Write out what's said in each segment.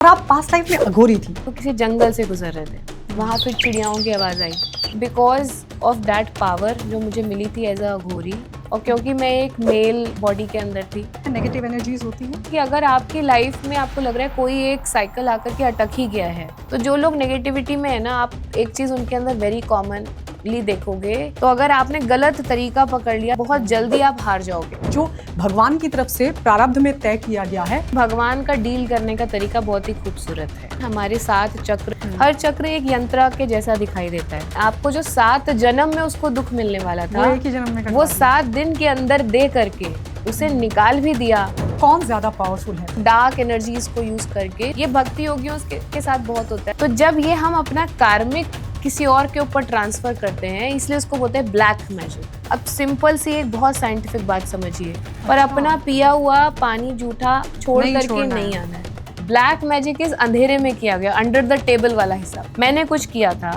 और आप past life में अघोरी थी। तो किसी जंगल से गुजर रहे थे, वहाँ फिर चिड़ियाओं की आवाज़ आई। बिकॉज ऑफ दैट पावर जो मुझे मिली थी एज अ अघोरी, और क्योंकि मैं एक मेल बॉडी के अंदर थी, नेगेटिव एनर्जीज होती हैं कि अगर आपकी लाइफ में आपको लग रहा है कोई एक साइकिल आकर के अटक ही गया है, तो जो लोग नेगेटिविटी में है ना, आप एक चीज़ उनके अंदर वेरी कॉमनली देखोगे, तो अगर आपने गलत तरीका पकड़ लिया, बहुत जल्दी आप हार जाओगे। जो भगवान की तरफ से प्रारब्ध में तय किया गया है। भगवान का डील करने का तरीका बहुत ही खूबसूरत है। हमारे 7 चक्र, हर चक्र एक यंत्र के जैसा दिखाई देता है। आपको जो 7 जन्म में उसको दुख मिलने वाला था, वो एक ही जन्म में वो 7 दिन के अंदर दे करके उसे निकाल भी दिया। कौन ज्यादा पावरफुल है? डार्क एनर्जीज को यूज करके, ये भक्ति योगियों के साथ बहुत होता है। तो जब ये हम अपना कार्मिक किसी और के ऊपर ट्रांसफर करते हैं, इसलिए उसको बोलते हैं ब्लैक मैजिक। अब सिंपल सी एक बहुत साइंटिफिक बात समझिए, पर अपना पिया हुआ पानी जूठा छोड़ करके नहीं आना है। ब्लैक मैजिक इस अंधेरे में किया गया, अंडर द टेबल वाला हिस्सा। मैंने कुछ किया था,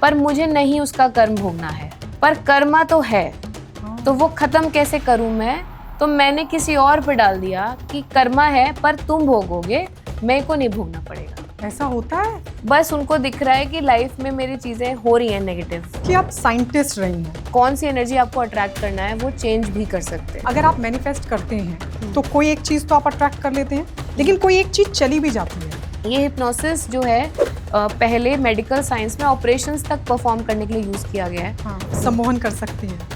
पर मुझे नहीं उसका कर्म भोगना है, पर कर्मा तो है, तो वो खत्म कैसे करूं मैं? तो मैंने किसी और पे डाल दिया कि कर्मा है पर तुम भोगोगे, मेरे को नहीं भोगना पड़ेगा। ऐसा होता है? बस उनको दिख रहा है कि लाइफ में मेरी चीजें हो रही हैं नेगेटिव। कि आप साइंटिस्ट रही हैं, कौन सी एनर्जी आपको अट्रैक्ट करना है वो चेंज भी कर सकते हैं। अगर आप मैनिफेस्ट करते हैं तो कोई एक चीज तो आप अट्रैक्ट कर लेते हैं, लेकिन कोई एक चीज चली भी जाती है। ये हिप्नोसिस जो है पहले मेडिकल साइंस में ऑपरेशंस तक परफॉर्म करने के लिए यूज किया गया है। हाँ, सम्मोहन कर सकती हैं,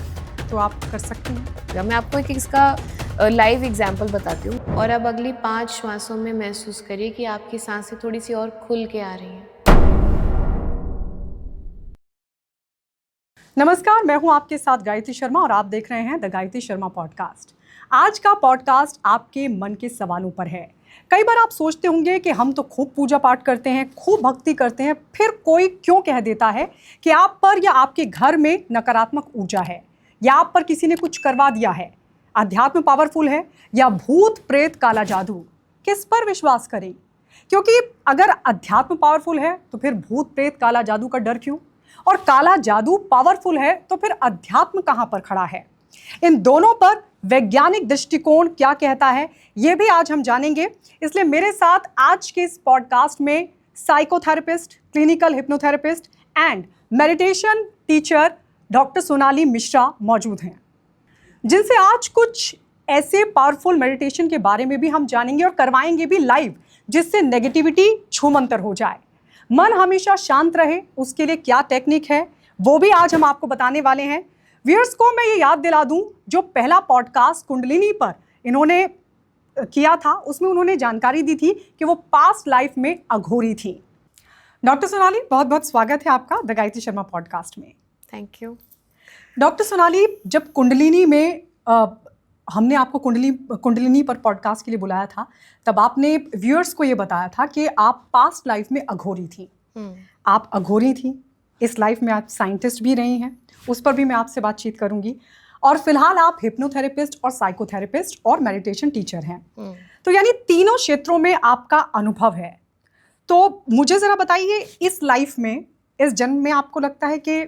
तो आप कर सकती हैं। मैं आपको एक इसका लाइव एग्जाम्पल बताती हूँ। और अब अगली 5 श्वासों में महसूस करिए कि आपकी सांसें थोड़ी सी और खुल के आ रही हैं। नमस्कार, मैं हूं आपके साथ गायत्री शर्मा और आप देख रहे हैं द गायत्री शर्मा पॉडकास्ट। आज का पॉडकास्ट आपके मन के सवालों पर है। कई बार आप सोचते होंगे कि हम तो खूब पूजा पाठ करते हैं, खूब भक्ति करते हैं, फिर कोई क्यों कह देता है कि आप पर या आपके घर में नकारात्मक ऊर्जा है, या आप पर किसी ने कुछ करवा दिया है, अध्यात्म पावरफुल है या भूत प्रेत काला जादू। किस पर विश्वास करें? क्योंकि अगर अध्यात्म पावरफुल है तो फिर भूत प्रेत काला जादू का डर क्यों? और काला जादू पावरफुल है तो फिर अध्यात्म कहां पर खड़ा है? इन दोनों पर वैज्ञानिक दृष्टिकोण क्या कहता है, ये भी आज हम जानेंगे। इसलिए मेरे साथ आज के इस पॉडकास्ट में psychotherapist, clinical hypnotherapist and meditation teacher doctor Sonali Mishra मौजूद हैं, जिनसे आज कुछ ऐसे पावरफुल मेडिटेशन के बारे में भी हम जानेंगे और करवाएंगे भी लाइव, जिससे नेगेटिविटी छूमंतर हो जाए, मन हमेशा शांत रहे। उसके लिए क्या टेक्निक है वो भी आज हम आपको बताने वाले हैं। व्यूअर्स को मैं ये याद दिला दूं, जो पहला पॉडकास्ट कुंडलिनी पर इन्होंने किया था, उसमें उन्होंने जानकारी दी थी कि वो पास्ट लाइफ में अघोरी थी। डॉक्टर सोनाली, बहुत बहुत स्वागत है आपका द गायत्री शर्मा पॉडकास्ट में। Thank you. डॉक्टर सोनाली, जब कुंडलिनी में हमने आपको कुंडलिनी पर पॉडकास्ट के लिए बुलाया था, तब आपने व्यूअर्स को ये बताया था कि आप पास्ट लाइफ में अघोरी थी। आप अघोरी थी, इस लाइफ में आप साइंटिस्ट भी रही हैं, उस पर भी मैं आपसे बातचीत करूंगी। और फिलहाल आप हिप्नोथेरेपिस्ट और साइकोथेरेपिस्ट और मेडिटेशन टीचर हैं। तो यानी तीनों क्षेत्रों में आपका अनुभव है। तो मुझे ज़रा बताइए, इस लाइफ में, इस जन्म में आपको लगता है कि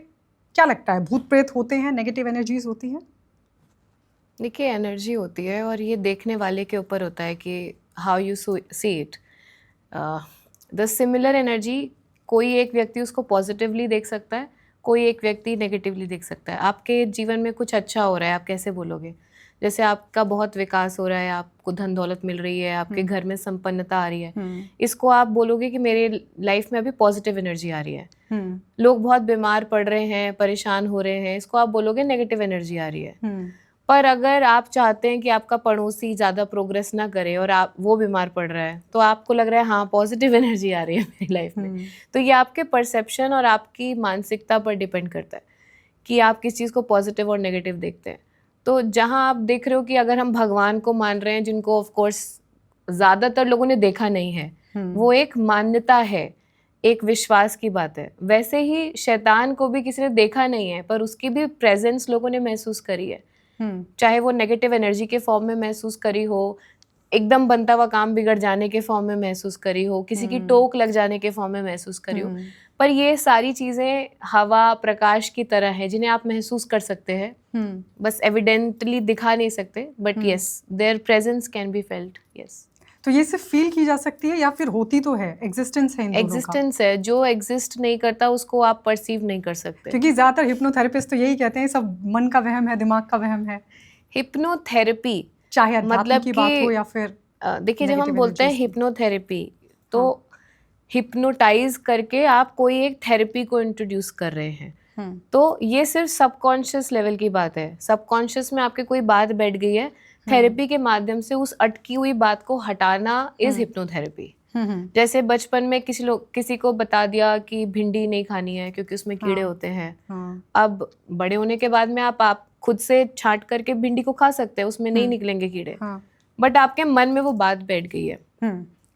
क्या लगता है, भूत प्रेत होते हैं, नेगेटिव एनर्जीज होती हैं? देखिए, एनर्जी होती है और ये देखने वाले के ऊपर होता है कि how you see it. The similar energy, कोई एक व्यक्ति उसको पॉजिटिवली देख सकता है, कोई एक व्यक्ति नेगेटिवली देख सकता है। आपके जीवन में कुछ अच्छा हो रहा है, आप कैसे बोलोगे? जैसे आपका बहुत विकास हो रहा है, आपको धन दौलत मिल रही है, आपके घर में संपन्नता आ रही है, इसको आप बोलोगे कि मेरे लाइफ में अभी पॉजिटिव एनर्जी आ रही है। लोग बहुत बीमार पड़ रहे हैं, परेशान हो रहे हैं, इसको आप बोलोगे नेगेटिव एनर्जी आ रही है। पर अगर आप चाहते हैं कि आपका पड़ोसी ज़्यादा प्रोग्रेस ना करे और आप वो बीमार पड़ रहा है, तो आपको लग रहा है हाँ पॉजिटिव एनर्जी आ रही है मेरी लाइफ में। तो ये आपके परसेप्शन और आपकी मानसिकता पर डिपेंड करता है कि आप किस चीज़ को पॉजिटिव और नेगेटिव देखते हैं। तो जहाँ आप देख रहे हो कि अगर हम भगवान को मान रहे हैं, जिनको ऑफ कोर्स ज़्यादातर लोगों ने देखा नहीं है, वो एक मान्यता है, एक विश्वास की बात है। वैसे ही शैतान को भी किसी ने देखा नहीं है, पर उसकी भी प्रेजेंस लोगों ने महसूस करी है। चाहे वो नेगेटिव एनर्जी के फॉर्म में महसूस करी हो, एकदम बनता हुआ काम बिगड़ जाने के फॉर्म में महसूस करी हो, किसी की टोक लग जाने के फॉर्म में महसूस करी हो, पर ये सारी चीज़ें हवा प्रकाश की तरह है, जिन्हें आप महसूस कर सकते हैं, बस एविडेंटली दिखा नहीं सकते, but yes, there presence can be felt. Yes. तो ये सिर्फ फील की जा सकती है या फिर होती तो है, एग्जिस्टेंस है इन दोनों का? एग्जिस्टेंस है, जो एग्जिस्ट नहीं करता उसको आप परसीव नहीं कर सकते। क्योंकि ज्यादातर हिप्नोथेरेपिस्ट तो यही कहते हैं सब मन का वहम है, दिमाग का वहम है, हिप्नोथेरेपी चाहे अध्यात्म मतलब की बात कि हो या फिर देखिए, जब हम नेगेटिव बोलते हैं एनर्जीज की। हिप्नोथेरेपी, तो हाँ। हिप्नोटाइज करके आप कोई एक थेरेपी को इंट्रोड्यूस कर रहे हैं। हम्म, तो ये सिर्फ सबकॉन्शियस लेवल की बात है। सबकॉन्शियस में आपके कोई बात बैठ गई है, थेरेपी के माध्यम से उस अटकी हुई बात को हटाना इज हिप्नोथेरेपी। जैसे बचपन में किसी को बता दिया कि भिंडी नहीं खानी है क्योंकि उसमें कीड़े हाँ। होते हैं। हाँ। अब बड़े होने के बाद में आप खुद से छांट करके भिंडी को खा सकते हैं, उसमें नहीं निकलेंगे कीड़े। हाँ। बट आपके मन में वो बात बैठ गई है।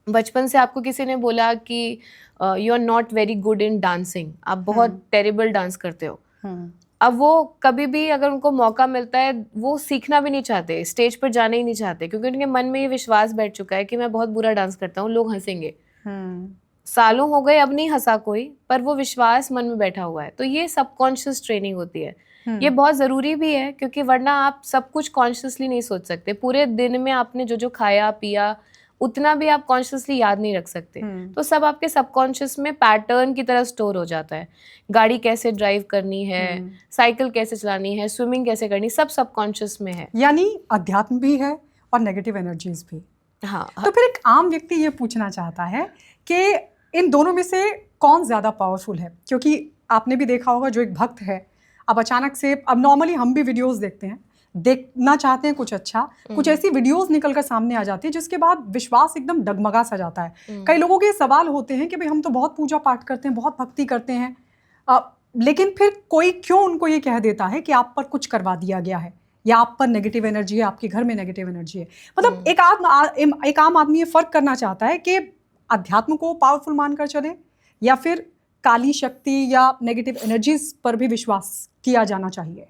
बचपन से आपको किसी ने बोला कि you are not very good in dancing, आप बहुत टेरिबल डांस करते हो। अब वो कभी भी अगर उनको मौका मिलता है, वो सीखना भी नहीं चाहते, स्टेज पर जाना ही नहीं चाहते, क्योंकि उनके मन में ये विश्वास बैठ चुका है कि मैं बहुत बुरा डांस करता हूँ, लोग हंसेंगे। सालों हो गए, अब नहीं हंसा कोई, पर वो विश्वास मन में बैठा हुआ है। तो ये सबकॉन्शियस ट्रेनिंग होती है। ये बहुत ज़रूरी भी है, क्योंकि वरना आप सब कुछ कॉन्शियसली नहीं सोच सकते। पूरे दिन में आपने जो जो खाया पिया, उतना भी आप कॉन्शियसली याद नहीं रख सकते। तो सब आपके सबकॉन्शियस में पैटर्न की तरह स्टोर हो जाता है। गाड़ी कैसे ड्राइव करनी है, साइकिल कैसे चलानी है, स्विमिंग कैसे करनी, सब सबकॉन्शियस में है। यानी अध्यात्म भी है और नेगेटिव एनर्जीज भी। हाँ। तो फिर एक आम व्यक्ति ये पूछना चाहता है कि इन दोनों में से कौन ज़्यादा पावरफुल है? क्योंकि आपने भी देखा होगा, जो एक भक्त है, अब अचानक से, अब नॉर्मली हम भी वीडियोस देखते हैं, देखना चाहते हैं कुछ अच्छा, कुछ ऐसी वीडियोस निकल कर सामने आ जाती है जिसके बाद विश्वास एकदम डगमगा सा जाता है। कई लोगों के सवाल होते हैं कि भाई हम तो बहुत पूजा पाठ करते हैं, बहुत भक्ति करते हैं, लेकिन फिर कोई क्यों उनको ये कह देता है कि आप पर कुछ करवा दिया गया है, या आप पर नेगेटिव एनर्जी है, आपके घर में नेगेटिव एनर्जी है। मतलब एक आम आदमी ये फर्क करना चाहता है कि अध्यात्म को पावरफुल मानकर चले, या फिर काली शक्ति या नेगेटिव एनर्जीज पर भी विश्वास किया जाना चाहिए।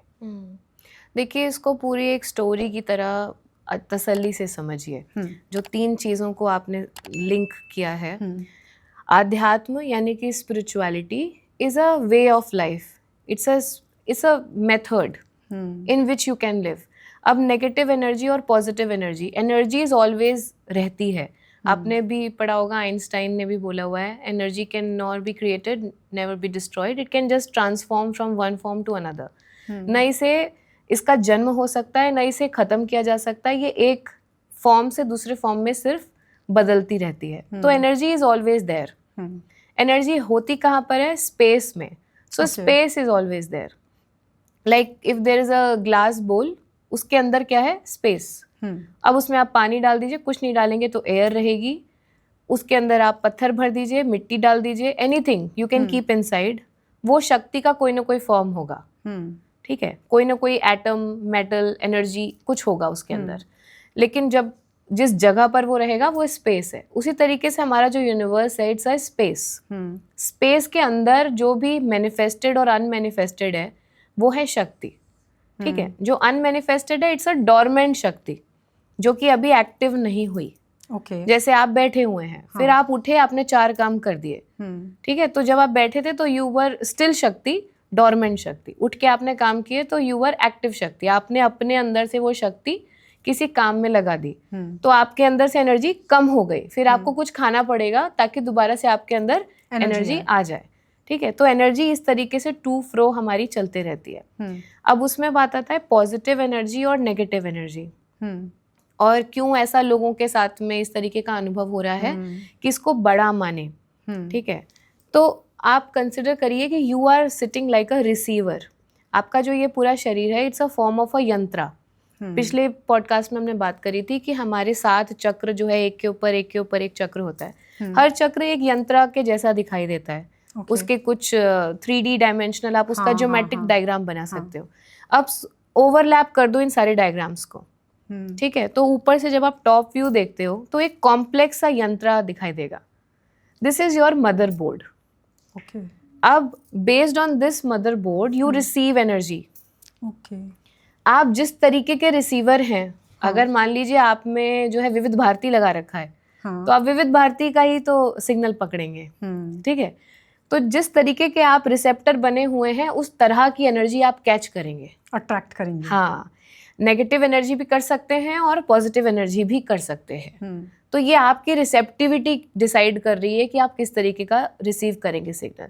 देखिए, इसको पूरी एक स्टोरी की तरह तसल्ली से समझिए। जो 3 चीज़ों को आपने लिंक किया है, आध्यात्म यानी कि spirituality is a way of life, it's a method in which you can live. अब नेगेटिव एनर्जी और positive energy, energy is always रहती है। आपने भी पढ़ा होगा, आइंस्टाइन ने भी बोला हुआ है, energy can not be created, never be destroyed, it can just transform from one form to another. नई से इसका जन्म हो सकता है, नई से ख़त्म किया जा सकता है। ये एक फॉर्म से दूसरे फॉर्म में सिर्फ बदलती रहती है। तो energy is always there. Energy होती कहाँ पर है? स्पेस में। So space is always there. Like if there is a glass bowl, उसके अंदर क्या है? स्पेस। अब उसमें आप पानी डाल दीजिए, कुछ नहीं डालेंगे तो एयर रहेगी। उसके अंदर आप पत्थर भर दीजिए, मिट्टी डाल दीजिए, anything you can keep inside, वो शक्ति का कोई ना कोई फॉर्म होगा। ठीक है, कोई ना कोई एटम, मेटल, एनर्जी कुछ होगा उसके अंदर। लेकिन जब जिस जगह पर वो रहेगा वो स्पेस है। उसी तरीके से हमारा जो यूनिवर्स है, इट्स अ स्पेस। स्पेस के अंदर जो भी मैनिफेस्टेड और अनमैनिफेस्टेड है वो है शक्ति। ठीक है, जो अनमैनिफेस्टेड है, इट्स अ डॉर्मेंट शक्ति, जो कि अभी एक्टिव नहीं हुई। जैसे आप बैठे हुए हैं, फिर आप उठे, आपने 4 काम कर दिए। ठीक है, तो जब आप बैठे थे तो यू वर स्टिल शक्ति, डॉर्मेंट शक्ति। उठ के आपने काम किए तो यू वर एक्टिव शक्ति, आपने अपने अंदर से वो शक्ति किसी काम में लगा दी। तो आपके अंदर से एनर्जी कम हो गई, फिर आपको कुछ खाना पड़ेगा ताकि दोबारा से आपके अंदर एनर्जी आ जाए। ठीक है, तो एनर्जी इस तरीके से टू फ्रो हमारी चलते रहती है। अब उसमें बात आता है पॉजिटिव एनर्जी और नेगेटिव एनर्जी, और क्यों ऐसा लोगों के साथ में इस तरीके का अनुभव हो रहा है कि इसको बड़ा माने। ठीक है, तो आप कंसिडर करिए कि you are sitting like a receiver. आपका जो ये पूरा शरीर है, it's a form of a yantra. पिछले पॉडकास्ट में हमने बात करी थी कि हमारे 7 चक्र जो है, एक के ऊपर एक चक्र होता है। हर चक्र एक यंत्रा के जैसा दिखाई देता है। उसके कुछ 3D डायमेंशनल, आप उसका ज्योमेट्रिक डायग्राम बना सकते हो। अब ओवरलैप कर दो इन सारे डायग्राम्स को। ठीक है, तो ऊपर से जब आप टॉप व्यू देखते हो तो एक कॉम्प्लेक्स सा यंत्रा दिखाई देगा। This is your mother board. अब based on this mother board you receive energy. आप जिस तरीके के रिसीवर हैं, अगर मान लीजिए आप में जो है विविध भारती लगा रखा है, तो आप विविध भारती का ही तो सिग्नल पकड़ेंगे। ठीक है, तो जिस तरीके के आप रिसेप्टर बने हुए हैं, उस तरह की एनर्जी आप कैच करेंगे, अट्रैक्ट करेंगे। हाँ, नेगेटिव एनर्जी भी कर सकते हैं और पॉजिटिव एनर्जी भी कर सकते हैं। तो ये आपकी रिसेप्टिविटी डिसाइड कर रही है कि आप किस तरीके का रिसीव करेंगे सिग्नल।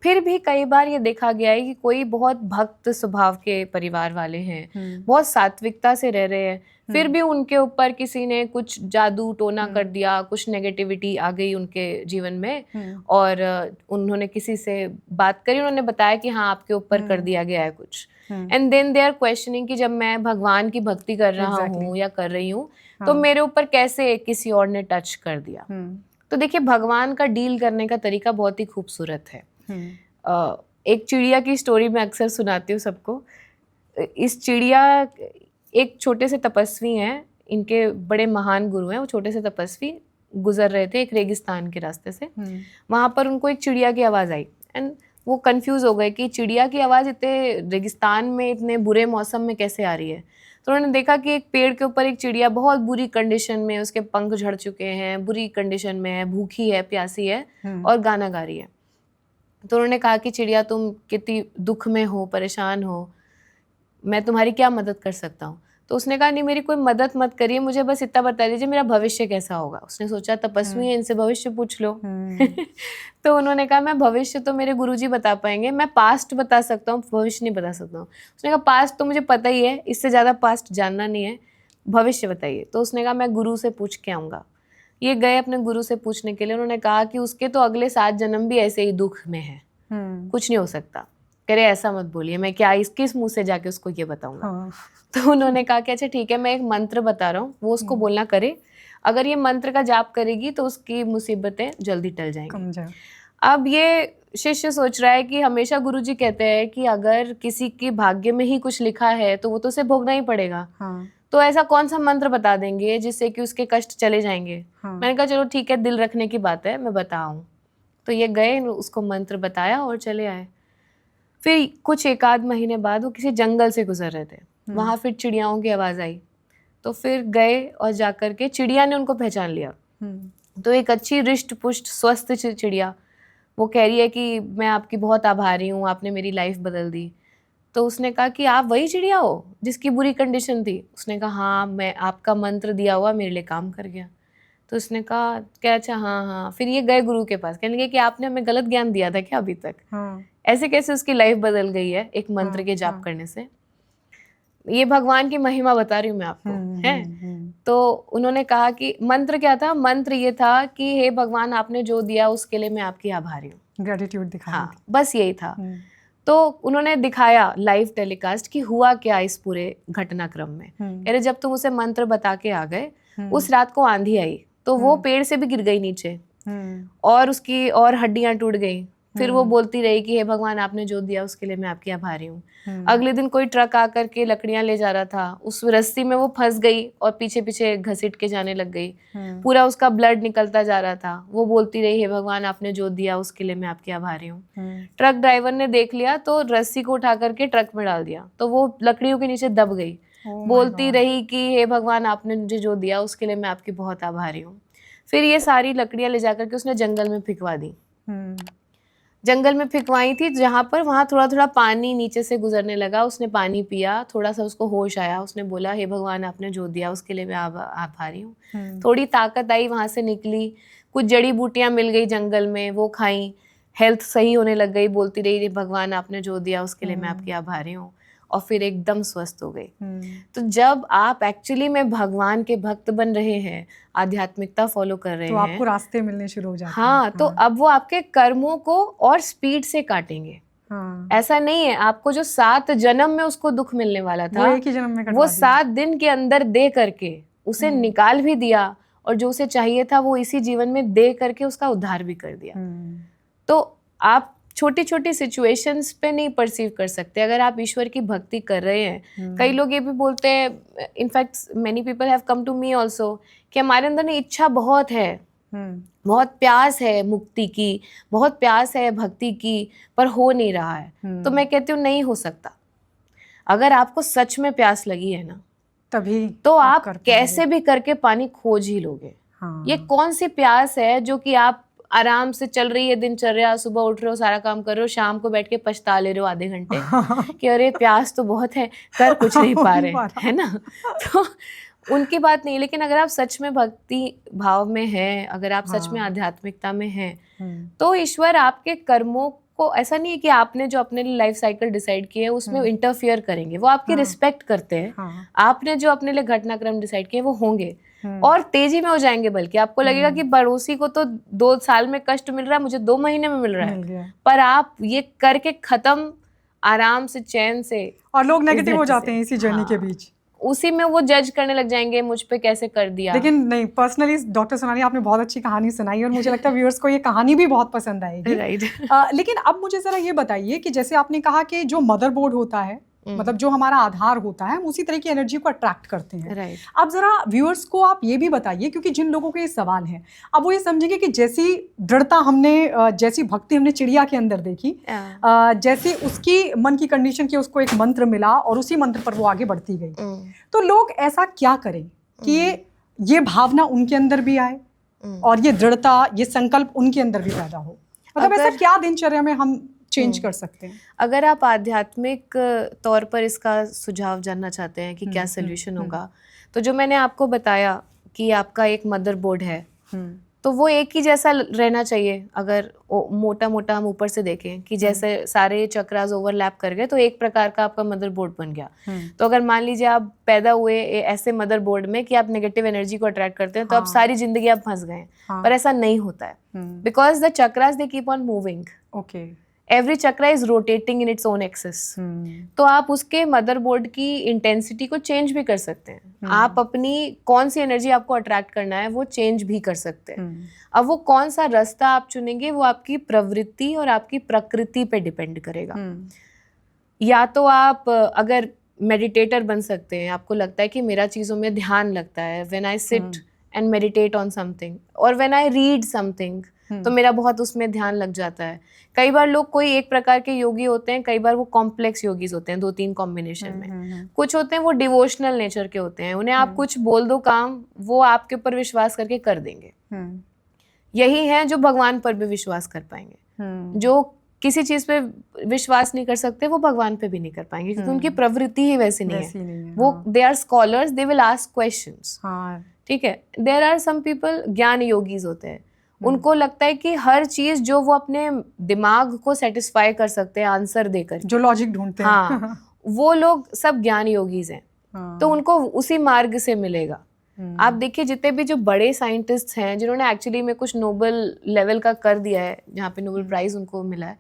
फिर भी कई बार ये देखा गया है कि कोई बहुत भक्त स्वभाव के परिवार वाले हैं, बहुत सात्विकता से रह रहे हैं, फिर भी उनके ऊपर किसी ने कुछ जादू टोना कर दिया, कुछ नेगेटिविटी आ गई उनके जीवन में, और उन्होंने किसी से बात करी, उन्होंने बताया कि हाँ आपके ऊपर कर दिया गया है कुछ, and then they are questioning कि जब मैं भगवान की भक्ति कर रहा हूँ या कर रही हूँ तो मेरे ऊपर कैसे किसी और ने टच कर दिया। तो देखिए, भगवान का डील करने का तरीका बहुत ही खूबसूरत है। एक चिड़िया की स्टोरी मैं अक्सर सुनाती हूँ सबको। इस चिड़िया, एक छोटे से तपस्वी हैं, इनके बड़े महान गुरु हैं, वो छोटे से तपस्वी गुजर रहे थे एक रेगिस्तान के रास्ते से। वहाँ पर उनको एक चिड़िया की आवाज़ आई एंड वो कंफ्यूज हो गए कि चिड़िया की आवाज़ इतने रेगिस्तान में इतने बुरे मौसम में कैसे आ रही है। तो उन्होंने देखा कि एक पेड़ के ऊपर एक चिड़िया बहुत बुरी कंडीशन में, उसके पंख झड़ चुके हैं, बुरी कंडीशन में है, भूखी है, प्यासी है और गाना गा रही है। तो उन्होंने कहा कि चिड़िया, तुम कितनी दुख में हो, परेशान हो, मैं तुम्हारी क्या मदद कर सकता हूँ। तो उसने कहा, नहीं मेरी कोई मदद मत करिए, मुझे बस इतना बता दीजिए मेरा भविष्य कैसा होगा। उसने सोचा तपस्वी है, इनसे भविष्य पूछ लो। तो उन्होंने कहा, मैं भविष्य तो मेरे गुरुजी बता पाएंगे, मैं पास्ट बता सकता हूँ, भविष्य नहीं बता सकता हूँ। उसने कहा, पास्ट तो मुझे पता ही है, इससे ज़्यादा पास्ट जानना नहीं है, भविष्य बताइए। तो उसने कहा, मैं गुरु से पूछ के आऊँगा। ये गए अपने गुरु से पूछने के लिए। उन्होंने कहा कि उसके तो अगले 7 जन्म भी ऐसे ही दुख में है, कुछ नहीं हो सकता। कह रहे, ऐसा मत बोलिए, मैं क्या किस मुंह से जाके उसको ये बताऊंगा। तो उन्होंने कहा कि अच्छा ठीक है, मैं एक मंत्र बता रहा हूँ, वो उसको बोलना करे, अगर ये मंत्र का जाप करेगी तो उसकी मुसीबतें जल्दी टल जाएंगी। अब ये शिष्य सोच रहा है कि हमेशा गुरुजी कहते हैं कि अगर किसी के भाग्य में ही कुछ लिखा है तो वो तो उसे भोगना ही पड़ेगा। तो ऐसा कौन सा मंत्र बता देंगे जिससे कि उसके कष्ट चले जाएंगे। मैंने कहा चलो ठीक है, दिल रखने की बात है, मैं बताऊं। तो ये गए, उसको मंत्र बताया और चले आए। फिर कुछ 1-8 महीने बाद वो किसी जंगल से गुजर रहे थे, वहाँ फिर चिड़ियाओं की आवाज़ आई। तो फिर गए और जाकर के चिड़िया ने उनको पहचान लिया। तो एक अच्छी रिष्ट पुष्ट स्वस्थ चिड़िया, वो कह रही है कि मैं आपकी बहुत आभारी हूँ, आपने मेरी लाइफ बदल दी। तो उसने कहा कि आप वही चिड़िया हो जिसकी बुरी कंडीशन थी। उसने कहा हाँ, मैं आपका मंत्र दिया हुआ मेरे लिए काम कर गया। तो उसने कहा क्या, अच्छा हाँ। फिर ये गए गुरु के पास, कहने लगे कि आपने हमें गलत ज्ञान दिया था क्या अभी तक। ऐसे कैसे उसकी लाइफ बदल गई है एक मंत्र के जाप करने से। ये भगवान की महिमा बता रही हूँ मैं आपको, है। तो उन्होंने कहा कि मंत्र क्या था, मंत्र ये था कि हे भगवान, आपने जो दिया उसके लिए मैं आपकी आभारी हूँ, ग्रेटिट्यूड दिखाया। हाँ, बस यही था। तो उन्होंने दिखाया लाइव टेलीकास्ट कि हुआ क्या इस पूरे घटनाक्रम में। अरे जब तुम उसे मंत्र बता के आ गए, उस रात को आंधी आई तो वो पेड़ से भी गिर गई नीचे और उसकी और हड्डियां टूट गई। फिर वो बोलती रही कि हे भगवान, आपने जो दिया उसके लिए मैं आपकी आभारी हूँ। अगले दिन कोई ट्रक आकर के लकड़ियां ले जा रहा था, उस रस्सी में वो फंस गई और पीछे पीछे घसीट के जाने लग गई। पूरा उसका ब्लड निकलता जा रहा था। वो बोलती रही, हे भगवान, आपने जो दिया उसके लिए मैं आपकी आभारी हूँ। ट्रक ड्राइवर ने देख लिया तो रस्सी को उठा करके ट्रक में डाल दिया, तो वो लकड़ियों के नीचे दब गई। बोलती रही कि हे भगवान, आपने मुझे जो दिया उसके लिए मैं आपकी बहुत आभारी हूँ। फिर ये सारी लकड़ियां ले जाकर के उसने जंगल में फेंकवा दी। जंगल में फेंकवाई थी जहाँ पर, वहाँ थोड़ा थोड़ा पानी नीचे से गुजरने लगा। उसने पानी पिया, थोड़ा सा उसको होश आया। उसने बोला, हे भगवान, आपने जो दिया उसके लिए मैं आभारी हूँ। थोड़ी ताकत आई, वहाँ से निकली। कुछ जड़ी बूटियाँ मिल गई जंगल में, वो खाई, हेल्थ सही होने लग गई। बोलती रही, भगवान, आपने जो दिया उसके लिए मैं आपकी आभारी हूँ। और फिर एकदम स्वस्थ हो गई। तो जब आप एक्चुअली में भगवान के भक्त बन रहे हैं, आध्यात्मिकता फॉलो कर रहे हैं, तो आपको रास्ते मिलने शुरू हो जाते हैं। हाँ, तो अब वो आपके कर्मों को और स्पीड से काटेंगे। ऐसा नहीं है, आपको जो 7 जन्म में उसको दुख मिलने वाला था, वो एक ही जन्म में वो 7 दिन के अंदर दे करके उसे निकाल भी दिया, और जो उसे चाहिए था वो इसी जीवन में दे करके उसका उद्धार भी कर दिया। तो आप छोटी छोटी सिचुएशंस पे नहीं परसीव कर सकते अगर आप ईश्वर की भक्ति कर रहे हैं। कई लोग ये भी बोलते हैं, in fact many people have come to me also, कि हमारे अंदर ना इच्छा बहुत है, बहुत प्यास है मुक्ति की, बहुत प्यास है भक्ति की, पर हो नहीं रहा है। तो मैं कहती हूँ नहीं हो सकता। अगर आपको सच में प्यास लगी है ना, तभी तो आप कैसे भी करके पानी खोज ही लोगे। ये कौन सी प्यास है जो कि आप आराम से चल रही है दिनचर्या, सुबह उठ रहे हो, सारा काम कर रहे हो, शाम को बैठ के पछता ले रहे हो आधे घंटे कि अरे प्यास तो बहुत है, कर कुछ नहीं पा रहे, है ना। तो उनकी बात नहीं, लेकिन अगर आप सच में भक्ति भाव में हैं, अगर आप सच में हाँ। आध्यात्मिकता में हैं, तो ईश्वर आपके कर्मों को, ऐसा नहीं है कि आपने जो अपने लिए लाइफ साइकिल डिसाइड किए है उसमें इंटरफियर करेंगे, वो आपकी रिस्पेक्ट करते हैं। हाँ। आपने जो अपने लिए घटनाक्रम डिसाइड किए वो होंगे और तेजी में हो जाएंगे, बल्कि आपको लगेगा कि पड़ोसी को तो 2 साल में कष्ट मिल रहा है, मुझे 2 महीने में मिल रहा मिल गया। है, पर आप ये करके खत्म आराम से, चैन से, और लोग नेगेटिव हो इज्जत जाते से। हैं इसी जर्नी के हाँ। बीच। उसी में वो जज करने लग जाएंगे, मुझ पे कैसे कर दिया। लेकिन नहीं, पर्सनली डॉक्टर सोनाली आपने बहुत अच्छी कहानी सुनाई और मुझे लगता है व्यूअर्स को ये कहानी भी बहुत पसंद आएगी। राइट। लेकिन अब मुझे ज़रा ये बताइए कि जैसे आपने कहा कि जो मदरबोर्ड होता है, मतलब जो हमारा आधार होता है, हम उसी तरह की एनर्जी को अट्रैक्ट करते हैं। राइट। अब ज़रा व्यूअर्स को आप ये भी बताइए, क्योंकि जिन लोगों के ये सवाल हैं, अब वो ये समझेंगे कि जैसी दृढ़ता हमने, जैसी भक्ति हमने चिड़िया के अंदर देखी, जैसे उसकी मन की कंडीशन की उसको एक मंत्र मिला और उसी मंत्र पर वो आगे बढ़ती गई, तो लोग ऐसा क्या करें कि ये भावना उनके अंदर भी आए और ये दृढ़ता, ये संकल्प उनके अंदर भी पैदा हो? मतलब ऐसा क्या दिनचर्या में हम चेंज कर सकते हैं? अगर आप आध्यात्मिक तौर पर इसका सुझाव जानना चाहते हैं कि क्या सोल्यूशन होगा, तो जो मैंने आपको बताया कि आपका एक मदरबोर्ड है, तो वो एक ही जैसा रहना चाहिए। अगर मोटा मोटा हम ऊपर से देखें कि जैसे सारे चक्रास ओवरलैप कर गए तो एक प्रकार का आपका मदरबोर्ड बन गया। तो अगर मान लीजिए आप पैदा हुए ऐसे मदरबोर्ड में कि आप नेगेटिव एनर्जी को अट्रैक्ट करते हैं, तो आप सारी जिंदगी आप फंस गए। पर ऐसा नहीं होता है, because the chakras they keep on moving. Okay. Every chakra is rotating in its own axis. तो आप उसके मदरबोर्ड की इंटेंसिटी को चेंज भी कर सकते हैं। आप अपनी कौन सी एनर्जी आपको अट्रैक्ट करना है वो चेंज भी कर सकते हैं। अब वो कौन सा रास्ता आप चुनेंगे वो आपकी प्रवृत्ति और आपकी प्रकृति पे डिपेंड करेगा। या तो आप अगर मेडिटेटर बन सकते हैं, आपको लगता है कि मेरा चीज़ों में ध्यान लगता है, when I sit and meditate on something और व्हेन आई रीड समथिंग, तो मेरा बहुत उसमें ध्यान लग जाता है। कई बार लोग कोई एक प्रकार के योगी होते हैं, कई बार वो कॉम्प्लेक्स योगीज होते हैं, 2-3 कॉम्बिनेशन में। कुछ होते हैं वो डिवोशनल नेचर के होते हैं, उन्हें आप कुछ बोल दो काम, वो आपके ऊपर विश्वास करके कर देंगे। यही है जो भगवान पर भी विश्वास कर पाएंगे। जो किसी चीज पे विश्वास नहीं कर सकते वो भगवान पे भी नहीं कर पाएंगे, क्योंकि उनकी प्रवृत्ति ही वैसी नहीं है। वो they are scholars, they will ask questions. ठीक है। देयर आर सम पीपल, ज्ञान योगीज होते हैं, उनको लगता है कि हर चीज जो वो अपने दिमाग को सेटिस्फाई कर सकते हैं आंसर देकर, जो लॉजिक ढूंढते हैं, हाँ, वो लोग सब ज्ञान योगीज हैं। तो उनको उसी मार्ग से मिलेगा। आप देखिए जितने भी जो बड़े साइंटिस्ट हैं जिन्होंने एक्चुअली में कुछ नोबेल लेवल का कर दिया है, जहाँ पे नोबेल प्राइज उनको मिला है,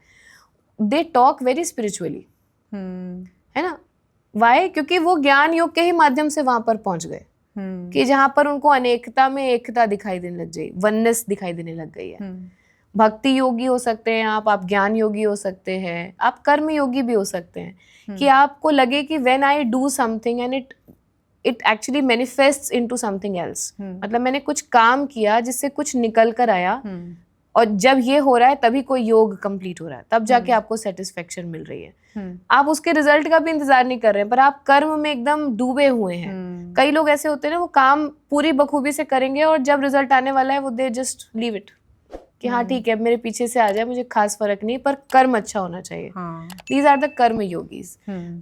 दे टॉक वेरी स्पिरिचुअली, है ना। वाई? क्योंकि वो ज्ञान योग के ही माध्यम से वहां पर पहुंच गए कि जहां पर उनको अनेकता में एकता दिखाई देने लग गई, वननेस दिखाई देने लग गई है। भक्ति योगी हो सकते हैं आप ज्ञान योगी हो सकते हैं, आप कर्म योगी भी हो सकते हैं। कि आपको लगे कि when I do something and it actually manifests into something else, मतलब मैंने कुछ काम किया जिससे कुछ निकल कर आया, और जब ये हो रहा है तभी कोई योग कंप्लीट हो रहा है, तब जाके आपको सेटिस्फेक्शन मिल रही है। आप उसके रिजल्ट का भी इंतजार नहीं कर रहे हैं, पर आप कर्म में एकदम डूबे हुए हैं। कई लोग ऐसे होते हैं ना, वो काम पूरी बखूबी से करेंगे और जब रिजल्ट आने वाला है वो दे जस्ट लीव इट कि हाँ ठीक है, मेरे पीछे से आ जाए, मुझे खास फर्क नहीं, पर कर्म अच्छा होना चाहिए। दीज आर द कर्म योगीज।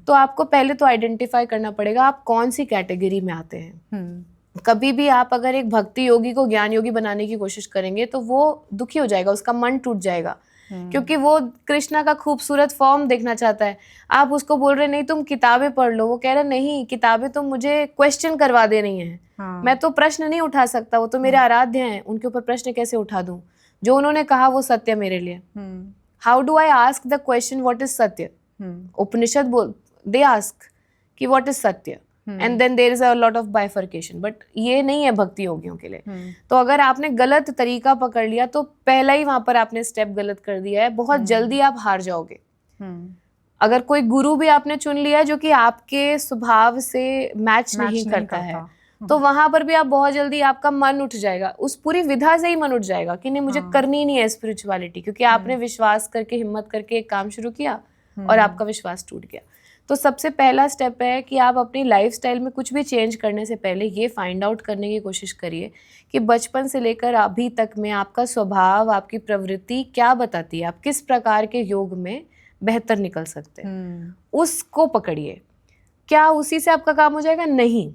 तो आपको पहले तो आइडेंटिफाई करना पड़ेगा आप कौन सी कैटेगरी में आते हैं। कभी भी आप अगर एक भक्ति योगी को ज्ञान योगी बनाने की कोशिश करेंगे तो वो दुखी हो जाएगा, उसका मन टूट जाएगा, क्योंकि वो कृष्णा का खूबसूरत फॉर्म देखना चाहता है। आप उसको बोल रहे नहीं तुम किताबें पढ़ लो, वो कह रहा नहीं, किताबें तो मुझे क्वेश्चन करवा दे रही हैं। मैं तो प्रश्न नहीं उठा सकता, वो तो मेरे आराध्य हैं, उनके ऊपर प्रश्न कैसे उठा दूं? जो उन्होंने कहा वो सत्य मेरे लिए। How do I ask the question what is सत्य? उपनिषद बोल दे आस्क कि व्हाट इज सत्य, and then there is a lot of bifurcation, but ये नहीं है भक्ति योगियों के लिए। तो अगर आपने गलत तरीका पकड़ लिया तो पहला ही वहां पर आपने स्टेप गलत कर दिया है, बहुत जल्दी आप हार जाओगे। अगर कोई गुरु भी आपने चुन लिया जो कि आपके स्वभाव से मैच नहीं करता है, तो वहां पर भी आप बहुत जल्दी, आपका मन उठ जाएगा, उस पूरी विधा से ही मन उठ जाएगा कि नहीं मुझे करनी नहीं है स्पिरिचुअलिटी, क्योंकि आपने विश्वास करके, हिम्मत करके एक काम शुरू किया और आपका विश्वास टूट गया। तो सबसे पहला स्टेप है कि आप अपनी लाइफस्टाइल में कुछ भी चेंज करने से पहले ये फाइंड आउट करने की कोशिश करिए कि बचपन से लेकर अभी तक में आपका स्वभाव, आपकी प्रवृत्ति क्या बताती है, आप किस प्रकार के योग में बेहतर निकल सकते हैं। उसको पकड़िए। क्या उसी से आपका काम हो जाएगा? नहीं।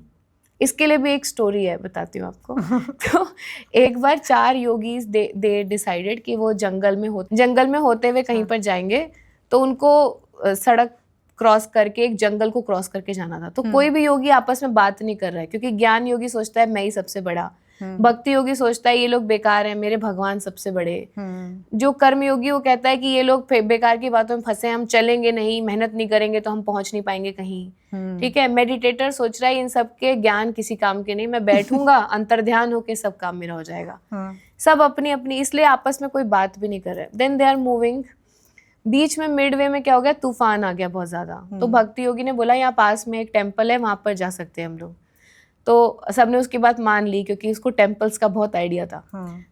इसके लिए भी एक स्टोरी है, बताती हूँ आपको। तो एक बार 4 योगीज दे डिसाइडेड कि वो जंगल में होते हुए कहीं पर जाएंगे, तो उनको सड़क क्रॉस करके एक जंगल को क्रॉस करके जाना था। तो कोई भी योगी आपस में बात नहीं कर रहा है, क्योंकि ज्ञान योगी सोचता है मैं ही सबसे बड़ा, भक्ति योगी सोचता है ये लोग बेकार हैं, मेरे भगवान सबसे बड़े, जो कर्म योगी वो कहता है कि ये लोग बेकार की बातों में फंसे, हम चलेंगे नहीं, मेहनत नहीं करेंगे तो हम पहुंच नहीं पाएंगे कहीं। ठीक है, मेडिटेटर सोच रहा है इन सब के ज्ञान किसी काम के नहीं, मैं बैठूंगा अंतर्ध्यान होके सब काम मेरा हो जाएगा। सब अपनी अपनी, इसलिए आपस में कोई बात भी नहीं कर रहे। देन दे आर मूविंग, बीच में मिडवे में क्या हो गया, तूफान आ गया बहुत ज्यादा। तो भक्ति योगी ने बोला यहाँ पास में एक टेम्पल है, वहां पर जा सकते हैं हम लोग। तो सबने उसकी बात मान ली, क्योंकि उसको टेम्पल्स का बहुत आइडिया था।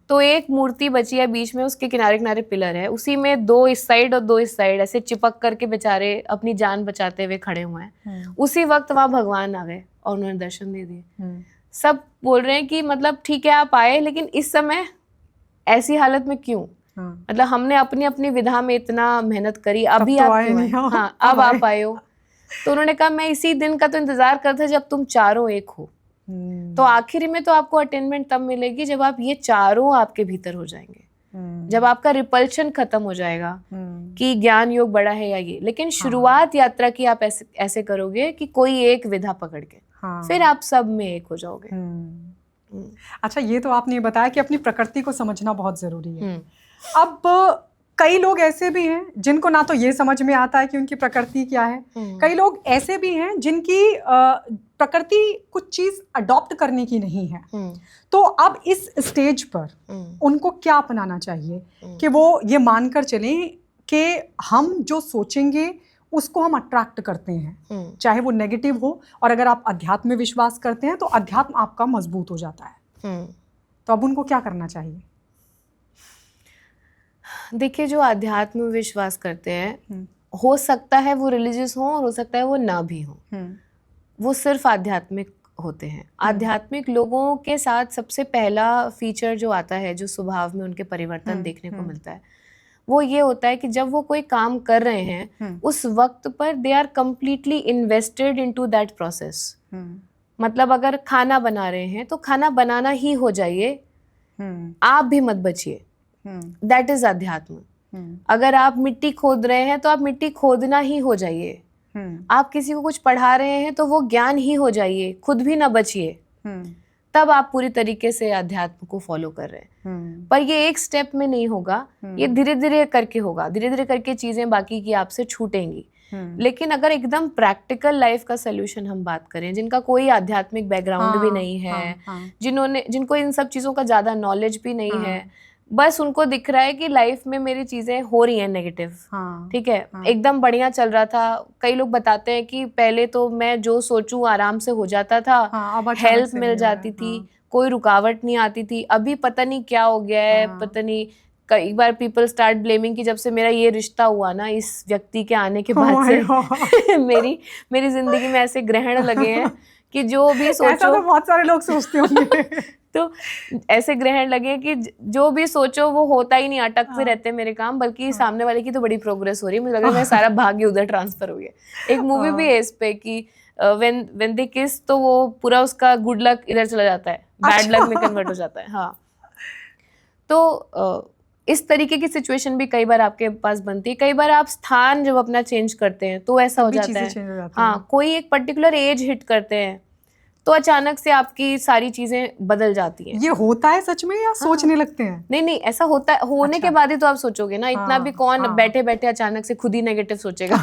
तो एक मूर्ति बची है बीच में, उसके किनारे किनारे पिलर है, उसी में 2 इस साइड और 2 इस साइड ऐसे चिपक करके बेचारे अपनी जान बचाते हुए खड़े हुए हैं। उसी वक्त वहां भगवान आ गए और उन्होंने दर्शन दे दिए। सब बोल रहे हैं कि मतलब ठीक है आप आए, लेकिन इस समय ऐसी हालत में क्यों? मतलब हमने अपनी अपनी विधा में इतना मेहनत करी, अभी तो आप आए क्यों नहीं आए? हो, हाँ, अब आप आए हो। तो उन्होंने कहा मैं इसी दिन का तो इंतजार करता जब तुम चारों एक हो। तो आखिरी में तो आपको अटेनमेंट तब मिलेगी जब आप ये चारों आपके भीतर हो जाएंगे, जब आपका रिपल्शन खत्म हो जाएगा कि ज्ञान योग बड़ा है या ये। लेकिन शुरुआत यात्रा की आप ऐसे करोगे कि कोई एक विधा पकड़ के, फिर आप सब में एक हो जाओगे। अच्छा, ये तो आपने बताया कि अपनी प्रकृति को समझना बहुत जरूरी है। अब कई लोग ऐसे भी हैं जिनको ना तो ये समझ में आता है कि उनकी प्रकृति क्या है, कई लोग ऐसे भी हैं जिनकी प्रकृति कुछ चीज अडॉप्ट करने की नहीं है। तो अब इस स्टेज पर उनको क्या अपनाना चाहिए कि वो ये मानकर चलें कि हम जो सोचेंगे उसको हम अट्रैक्ट करते हैं, चाहे वो नेगेटिव हो, और अगर आप अध्यात्म में विश्वास करते हैं तो अध्यात्म आपका मजबूत हो जाता है। तो अब उनको क्या करना चाहिए? देखिए, जो अध्यात्म में विश्वास करते हैं, हो सकता है वो रिलीजियस हो और हो सकता है वो ना भी हो, वो सिर्फ आध्यात्मिक होते हैं। आध्यात्मिक लोगों के साथ सबसे पहला फीचर जो आता है, जो स्वभाव में उनके परिवर्तन देखने को मिलता है, वो ये होता है कि जब वो कोई काम कर रहे हैं उस वक्त पर they are completely invested into that process. मतलब अगर खाना बना रहे हैं तो खाना बनाना ही हो जाइए, आप भी मत बचिए, दैट इज अध्यात्म। अगर आप मिट्टी खोद रहे हैं तो आप मिट्टी खोदना ही हो जाइए। आप किसी को कुछ पढ़ा रहे हैं तो वो ज्ञान ही हो जाइए, खुद भी ना बचिए, तब आप पूरी तरीके से अध्यात्म को फॉलो कर रहे हैं। पर ये एक स्टेप में नहीं होगा, ये धीरे धीरे करके होगा, धीरे धीरे करके चीजें बाकी की आपसे छूटेंगी। लेकिन अगर एकदम प्रैक्टिकल लाइफ का सोल्यूशन हम बात करें, जिनका कोई आध्यात्मिक बैकग्राउंड भी नहीं है, जिनको इन सब चीजों का ज्यादा नॉलेज भी नहीं है, बस उनको दिख रहा है कि लाइफ में मेरी चीजें हो रही हैं नेगेटिव, ठीक है, एकदम बढ़िया चल रहा था। कई लोग बताते हैं कि पहले तो मैं जो सोचूं आराम से हो जाता था, हेल्प मिल जाती थी, कोई रुकावट नहीं आती थी। अभी पता नहीं क्या हो गया है, पता नहीं। कई बार पीपल स्टार्ट ब्लेमिंग कि जब से मेरा ये रिश्ता हुआ ना, इस व्यक्ति के आने के बाद से मेरी जिंदगी में ऐसे ग्रहण लगे हैं कि जो भी सोचो, ऐसा तो बहुत सारे लोग सोचते होंगे। तो ऐसे ग्रहण लगे कि जो भी सोचो वो होता ही नहीं, अटकते रहते हैं मेरे काम, बल्कि सामने वाले की तो बड़ी प्रोग्रेस हो रही है, मुझे लग रहा है मेरा सारा भाग्य उधर ट्रांसफर हो गया। एक मूवी भी है इस पे कि व्हेन दे किस, तो वो पूरा उसका गुड लक इधर चला जाता है, बैड लक में कन्वर्ट हो जाता है। हाँ, तो इस तरीके की सिचुएशन भी कई बार आपके पास बनती है। कई बार आप स्थान जब अपना चेंज करते हैं तो ऐसा हो जाता है। हाँ, कोई एक पर्टिकुलर एज हिट करते हैं तो अचानक से आपकी सारी चीजें बदल जाती हैं। ये होता है सच में या सोचने लगते हैं? नहीं, ऐसा होता है। होने के बाद ही तो आप सोचोगे ना, इतना भी कौन बैठे बैठे अचानक से खुद ही नेगेटिव सोचेगा।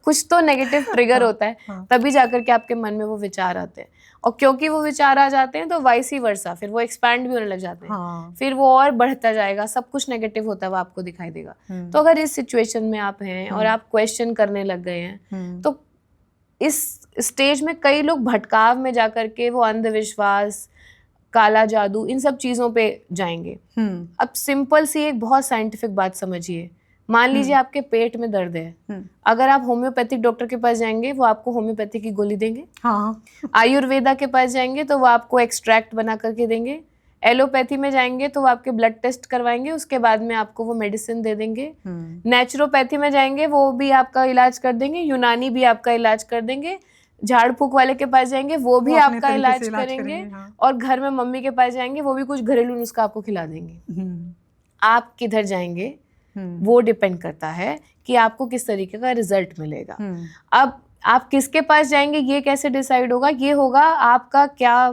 कुछ तो नेगेटिव ट्रिगर होता है, तभी जाकर के आपके मन में वो विचार आते हैं। और क्योंकि वो विचार आ जाते हैं तो वाइस ही वर्सा, फिर वो एक्सपैंड भी होने लग जाते हैं, फिर वो और बढ़ता जाएगा, सब कुछ नेगेटिव होता है वो आपको दिखाई देगा। तो अगर इस सिचुएशन में आप हैं और आप क्वेश्चन करने लग गए हैं, तो इस स्टेज में कई लोग भटकाव में जाकर के वो अंधविश्वास, काला जादू, इन सब चीजों पे जाएंगे। अब सिंपल सी एक बहुत साइंटिफिक बात समझिए। मान लीजिए आपके पेट में दर्द है, अगर आप होम्योपैथिक डॉक्टर के पास जाएंगे वो आपको होम्योपैथी की गोली देंगे। आयुर्वेदा के पास जाएंगे तो वो आपको एक्सट्रैक्ट बना करके देंगे। एलोपैथी में जाएंगे तो वो आपके ब्लड टेस्ट करवाएंगे, उसके बाद में आपको वो मेडिसिन दे देंगे। नेचुरोपैथी में जाएंगे वो भी आपका इलाज कर देंगे, यूनानी भी आपका इलाज कर देंगे, झाड़ फूक वाले के पास जाएंगे, वो भी वो अपने आपका तरीके इलाज से इलाज करेंगे, करेंगे, हाँ। और घर में मम्मी के पास जाएंगे, वो भी कुछ घरेलू नुस्खा आपको खिला देंगे। आप किधर जाएंगे वो डिपेंड करता है कि आपको किस तरीके का रिजल्ट मिलेगा। अब आप किसके पास जाएंगे ये कैसे डिसाइड होगा? ये होगा आपका क्या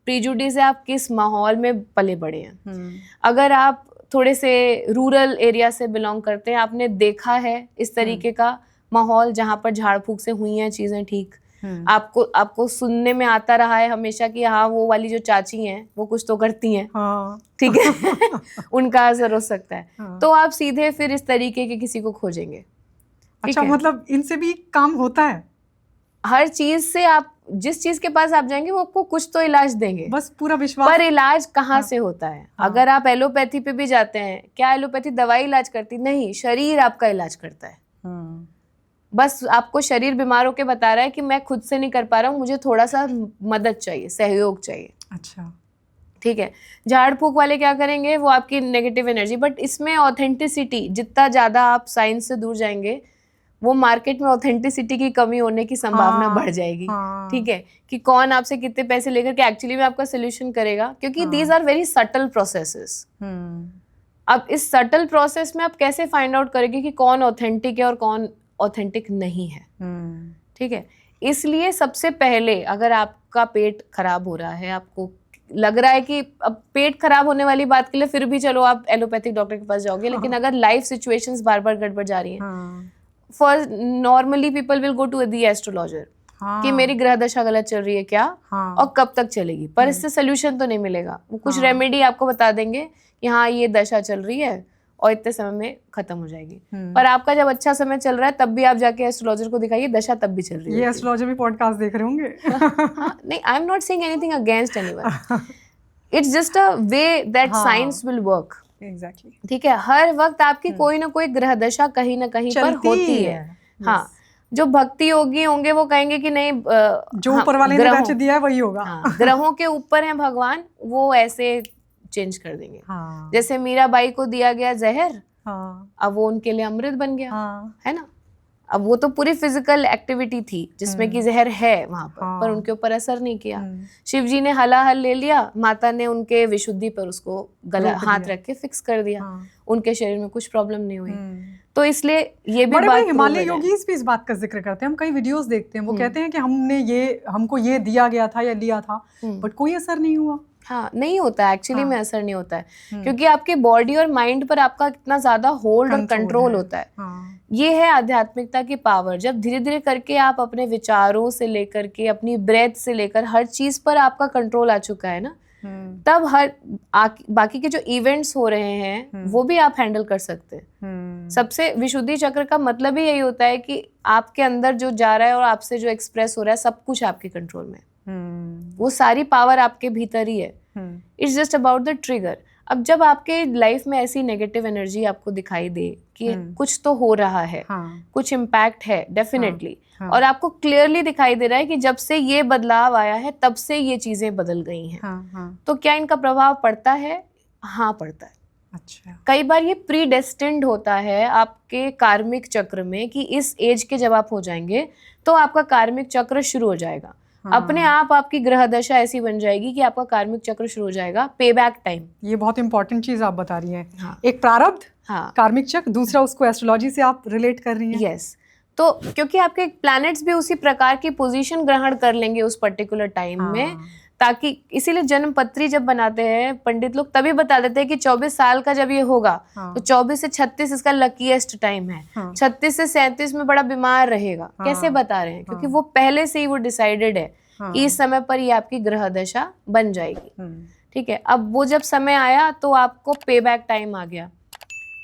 प्रीजुडिस है, आप किस माहौल में पले बड़े हैं। अगर आप थोड़े से रूरल एरिया से बिलोंग करते हैं, आपने देखा है इस तरीके का माहौल जहाँ पर झाड़ फूक से हुई हैं चीजें ठीक, आपको सुनने में आता रहा है हमेशा कि हाँ वो वाली जो चाची हैं वो कुछ तो करती हैं, हाँ। ठीक है उनका असर हो सकता है, हाँ। तो आप सीधे फिर इस तरीके के किसी को खोजेंगे। अच्छा, मतलब इनसे भी काम होता है? हर चीज से आप जिस चीज के पास आप जाएंगे वो आपको कुछ तो इलाज देंगे, बस पूरा विश्वास। पर इलाज कहाँ से होता है? अगर आप एलोपैथी पे भी जाते हैं, क्या एलोपैथी दवाई इलाज करती? नहीं, शरीर आपका इलाज करता है। बस आपको शरीर बीमार होके बता रहा है कि मैं खुद से नहीं कर पा रहा हूँ, मुझे थोड़ा सा मदद चाहिए, सहयोग चाहिए। अच्छा, ठीक है। झाड़ फूक वाले क्या करेंगे? वो आपकी नेगेटिव एनर्जी, बट इसमें ऑथेंटिसिटी, जितना ज्यादा आप साइंस से दूर जाएंगे वो मार्केट में ऑथेंटिसिटी की कमी होने की संभावना बढ़ जाएगी। ठीक है, कि कौन आपसे कितने पैसे लेकर के एक्चुअली में आपका सोल्यूशन करेगा, क्योंकि these are very subtle processes. अब इस सटल प्रोसेस में आप कैसे फाइंड आउट करेंगे कि कौन ऑथेंटिक है और कौन ऑथेंटिक नहीं है? ठीक है, इसलिए सबसे पहले अगर आपका पेट खराब हो रहा है, आपको लग रहा है कि अब पेट खराब होने वाली बात के लिए फिर भी चलो आप एलोपैथिक डॉक्टर के पास जाओगे, लेकिन अगर लाइफ सिचुएशंस बार बार गड़बड़ जा रही हैं, for normally people will go to the astrologer कि मेरी ग्रह दशा गलत चल रही है क्या, और कब तक चलेगी, पर इससे सोल्यूशन तो नहीं मिलेगा। वो कुछ रेमेडी आपको बता देंगे कि हाँ ये दशा चल रही है और इतने समय में खत्म हो जाएगी, पर आपका जब अच्छा समय चल रहा है तब भी आप जाके एस्ट्रोलॉजर को दिखाइए, दशा तब भी चल रही है। ये एस्ट्रोलॉजर भी पॉडकास्ट देख रहे होंगे। नहीं, आई am not saying anything against anyone, it's just a way that science will work. Exactly, ठीक है, हर वक्त आपकी कोई ना कोई ग्रह दशा कहीं ना कहीं पर होती है। हाँ, जो भक्ति योगी होंगे वो कहेंगे कि नहीं, जो ऊपर वाले ने रच दिया है वही होगा। हाँ, ग्रहों के ऊपर है भगवान, वो ऐसे चेंज कर देंगे। जैसे मीराबाई को दिया गया जहर, अब वो उनके लिए अमृत बन गया, है ना। अब वो तो पूरी फिजिकल एक्टिविटी थी जिसमें कि जहर है वहां पर उनके ऊपर असर नहीं किया। शिव जी ने हलाहल ले लिया, माता ने उनके विशुद्धि पर उसको गला हाथ रख के फिक्स कर दिया, उनके शरीर में कुछ प्रॉब्लम नहीं हुई। तो इसलिए ये भी बात, हिमालय योगीज भी इस बात का जिक्र करते हैं, हम कई वीडियोस देखते हैं, वो कहते हैं कि हमको ये दिया गया था या लिया था, बट कोई असर नहीं हुआ। हाँ, नहीं होता है एक्चुअली में, असर नहीं होता है, क्योंकि आपके बॉडी और माइंड पर आपका कितना ज्यादा होल्ड और कंट्रोल होता है। ये है आध्यात्मिकता की पावर। जब धीरे धीरे करके आप अपने विचारों से लेकर के अपनी ब्रेथ से लेकर हर चीज पर आपका कंट्रोल आ चुका है ना, तब बाकी के जो इवेंट्स हो रहे हैं वो भी आप हैंडल कर सकते हैं। सबसे विशुद्धि चक्र का मतलब ही यही होता है कि आपके अंदर जो जा रहा है और आपसे जो एक्सप्रेस हो रहा है सब कुछ आपके कंट्रोल में, वो सारी पावर आपके भीतर ही है। It's just about the trigger. अब जब आपके लाइफ में ऐसी नेगेटिव एनर्जी आपको दिखाई दे कि कुछ तो हो रहा है, कुछ इम्पैक्ट है डेफिनेटली, और आपको क्लियरली दिखाई दे रहा है कि जब से ये बदलाव आया है तब से ये चीजें बदल गई हैं, तो क्या इनका प्रभाव पड़ता है? हाँ, पड़ता है। अच्छा, कई बार ये प्री डेस्टिन्ड होता है आपके कार्मिक चक्र में कि इस एज के जब आप हो जाएंगे तो आपका कार्मिक चक्र शुरू हो जाएगा। अपने आप आपकी ग्रह दशा ऐसी बन जाएगी कि आपका कार्मिक चक्र शुरू हो जाएगा, पे बैक टाइम। ये बहुत इंपॉर्टेंट चीज आप बता रही हैं। एक प्रारब्ध, कार्मिक चक्र, दूसरा उसको एस्ट्रोलॉजी से आप रिलेट कर रही हैं। यस, तो क्योंकि आपके प्लैनेट्स भी उसी प्रकार की पोजीशन ग्रहण कर लेंगे उस पर्टिकुलर टाइम में, ताकि इसीलिए जन्म पत्री जब बनाते हैं पंडित लोग तभी बता देते हैं कि 24 साल का जब ये होगा तो 24 से 36 इसका लकीएस्ट टाइम है, 36 से 37 में बड़ा बीमार रहेगा। कैसे बता रहे हैं? क्योंकि वो पहले से ही वो डिसाइडेड है कि इस समय पर ये आपकी ग्रह दशा बन जाएगी। ठीक है, अब वो जब समय आया तो आपको पे बैक टाइम आ गया।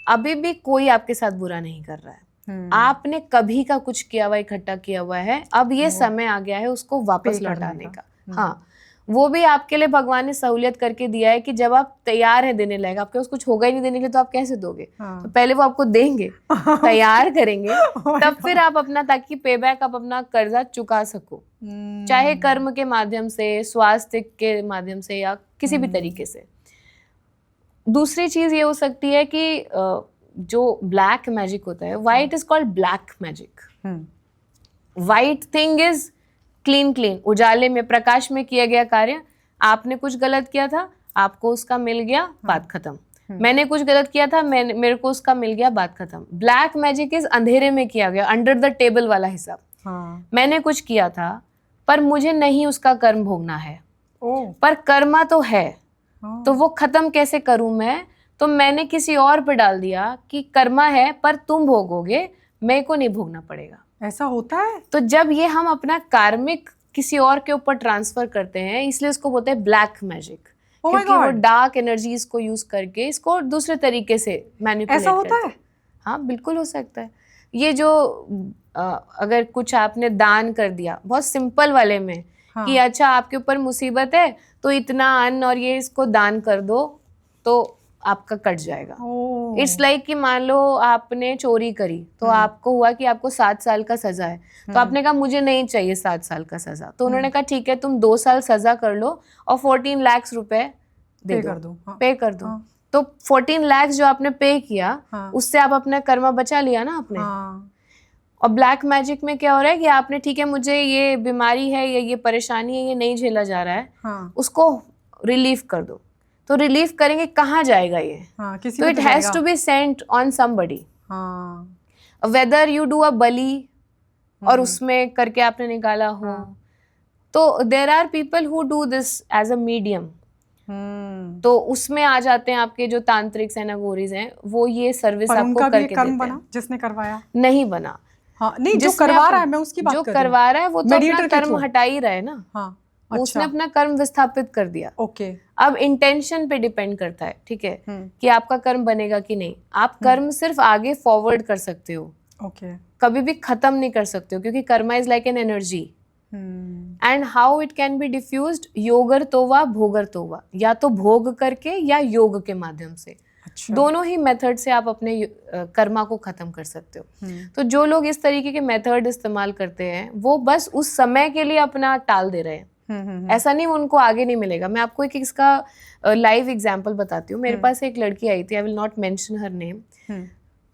अभी भी कोई आपके साथ बुरा नहीं कर रहा है, आपने कभी का कुछ किया हुआ, इकट्ठा किया हुआ है, अब ये समय आ गया है उसको वापस लौटाने का। हाँ, वो भी आपके लिए भगवान ने सहूलियत करके दिया है कि जब आप तैयार हैं देने लायक, आपके पास कुछ होगा ही नहीं देने के लिए तो आप कैसे दोगे? तो पहले वो आपको देंगे, तैयार करेंगे, तब फिर आप अपना, ताकि पे बैक आप अपना कर्जा चुका सको, चाहे कर्म के माध्यम से, स्वास्थ्य के माध्यम से, या किसी भी तरीके से। दूसरी चीज ये हो सकती है कि जो ब्लैक मैजिक होता है, white is called black magic. White thing is clean उजाले में, प्रकाश में किया गया कार्य, आपने कुछ गलत किया था, आपको उसका मिल गया, बात खत्म। मैंने कुछ गलत किया था, मेरे को उसका मिल गया, बात खत्म। ब्लैक मैजिक इज अंधेरे में किया गया, अंडर द टेबल वाला हिसाब। हाँ। मैंने कुछ किया था पर मुझे नहीं उसका कर्म भोगना है, पर कर्मा तो है, तो वो खत्म कैसे करूं मैं? तो मैंने किसी और पे डाल दिया कि कर्मा है पर तुम भोगोगे, मेरे को नहीं भोगना पड़ेगा। ऐसा होता है? तो जब ये हम अपना कार्मिक किसी और के ऊपर ट्रांसफर करते हैं, इसलिए उसको बोलते हैं ब्लैक मैजिक, क्योंकि वो डार्क एनर्जीज को यूज करके इसको दूसरे तरीके से मैनिपुलेट ऐसा होता है? हाँ, बिल्कुल हो सकता है। ये जो अगर कुछ आपने दान कर दिया बहुत सिंपल वाले में, हाँ। कि अच्छा आपके ऊपर मुसीबत है तो इतना अन्न और ये इसको दान कर दो तो आपका कट जाएगा। इट्स लाइक कि मान लो आपने चोरी करी तो आपको हुआ कि आपको 7 साल का सजा है, तो आपने कहा मुझे नहीं चाहिए 7 साल का सजा, तो उन्होंने कहा ठीक है तुम 2 साल सजा कर लो और 14 लाख रुपए पे कर दो। पे कर दो। तो 14 लाख जो आपने पे किया, उससे आप अपना कर्मा बचा लिया ना आपने। और ब्लैक मैजिक में क्या हो रहा है कि आपने ठीक है मुझे ये बीमारी है या ये परेशानी है, ये नहीं झेला जा रहा है, उसको रिलीफ कर दो। तो रिलीफ करेंगे, कहाँ जाएगा ये? तो it has to be sent on somebody, whether you do a बलि और उसमें करके आपने निकाला हो, तो there are people who do this as a medium. तो उसमें आ जाते हैं आपके जो तांत्रिक सेनागोरीज हैं, वो ये सर्विस आपको करके देते हैं। जिसने करवाया नहीं बना। हाँ, नहीं, जो करवा रहा है, मैं उसकी बात कर रही हूँ। जो करवा रहा है वो तो अपना कर्म हटा ही रहा है ना। हाँ, उसने अपना कर्म विस्थापित कर दिया। ओके। अब इंटेंशन पे डिपेंड करता है, ठीक है, कि आपका कर्म बनेगा कि नहीं। आप कर्म सिर्फ आगे फॉरवर्ड कर सकते हो, ओके, कभी भी खत्म नहीं कर सकते हो, क्योंकि karma is like an energy. And how it can be diffused, योगर तोवा भोगर तोवा, या तो भोग करके या योग के माध्यम से। अच्छा। दोनों ही मेथड से आप अपने कर्मा को खत्म कर सकते हो। तो जो लोग इस तरीके के मेथड इस्तेमाल करते हैं वो बस उस समय के लिए अपना टाल दे रहे हैं। ऐसा नहीं उनको आगे नहीं मिलेगा। मैं आपको एक इसका लाइव एग्जांपल बताती हूँ। मेरे पास एक लड़की आई थी, I will not mention her name.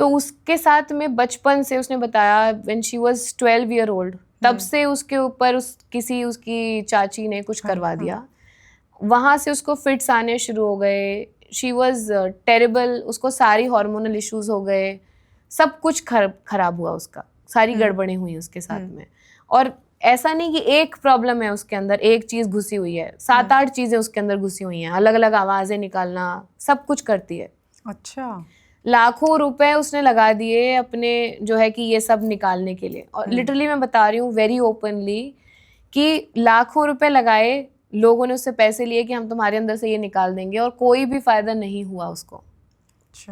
तो उसके साथ में बचपन से उसने बताया, when she was 12 year old, तब से उसके ऊपर उसकी चाची ने कुछ करवा दिया। वहां से उसको फिट्स आने शुरू हो गए, शी वॉज टेरेबल, उसको सारी हार्मोनल इश्यूज हो गए, सब कुछ खराब हुआ उसका, सारी गड़बड़ें हुई उसके साथ में। और ऐसा नहीं कि एक प्रॉब्लम है उसके अंदर, एक चीज घुसी हुई है, 7-8 चीजें उसके अंदर घुसी हुई हैं, अलग अलग आवाजें निकालना, सब कुछ करती है। अच्छा। लाखों रुपए उसने लगा दिए अपने जो है कि ये सब निकालने के लिए। और लिटरली मैं बता रही हूँ वेरी ओपनली कि लाखों रुपए लगाए, लोगों ने उससे पैसे लिए कि हम तुम्हारे अंदर से ये निकाल देंगे, और कोई भी फायदा नहीं हुआ उसको।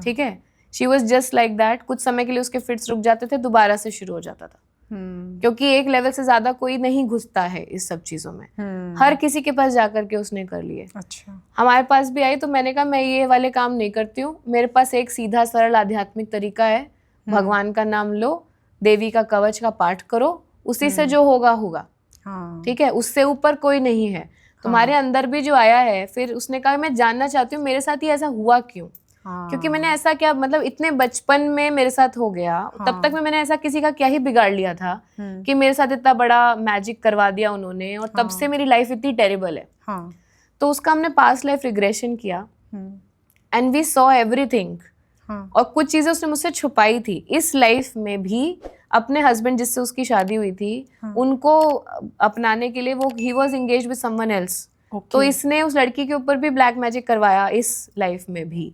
ठीक है, she was just like that. कुछ समय के लिए उसके फिट्स रुक जाते थे, दोबारा से शुरू हो जाता था। क्योंकि एक लेवल से ज्यादा कोई नहीं घुसता है इस सब चीजों में। हर किसी के पास जाकर के उसने कर लिए। अच्छा। हमारे पास भी आई तो मैंने कहा मैं ये वाले काम नहीं करती हूँ, मेरे पास एक सीधा सरल आध्यात्मिक तरीका है। भगवान का नाम लो, देवी का कवच का पाठ करो, उसी से जो होगा होगा। ठीक है, उससे ऊपर कोई नहीं है। तुम्हारे अंदर भी जो आया है, फिर उसने कहा मैं जानना चाहती हूँ मेरे साथ ही ऐसा हुआ क्यों। क्योंकि मैंने ऐसा क्या, मतलब इतने बचपन में मेरे साथ हो गया, तब तक में मैंने ऐसा किसी का क्या ही बिगाड़ लिया था कि मेरे साथ इतना बड़ा मैजिक करवा दिया उन्होंने, और तब से मेरी लाइफ इतनी टेरिबल है। तो उसका हमने पास्ट लाइफ रिग्रेशन किया एंड वी सॉ एवरीथिंग। और कुछ चीजें उसने मुझसे छुपाई थी। इस लाइफ में भी अपने हस्बैंड जिससे उसकी शादी हुई थी, उनको अपनाने के लिए वो he was engaged with someone else. तो इसने उस लड़की के ऊपर भी ब्लैक मैजिक करवाया इस लाइफ में भी,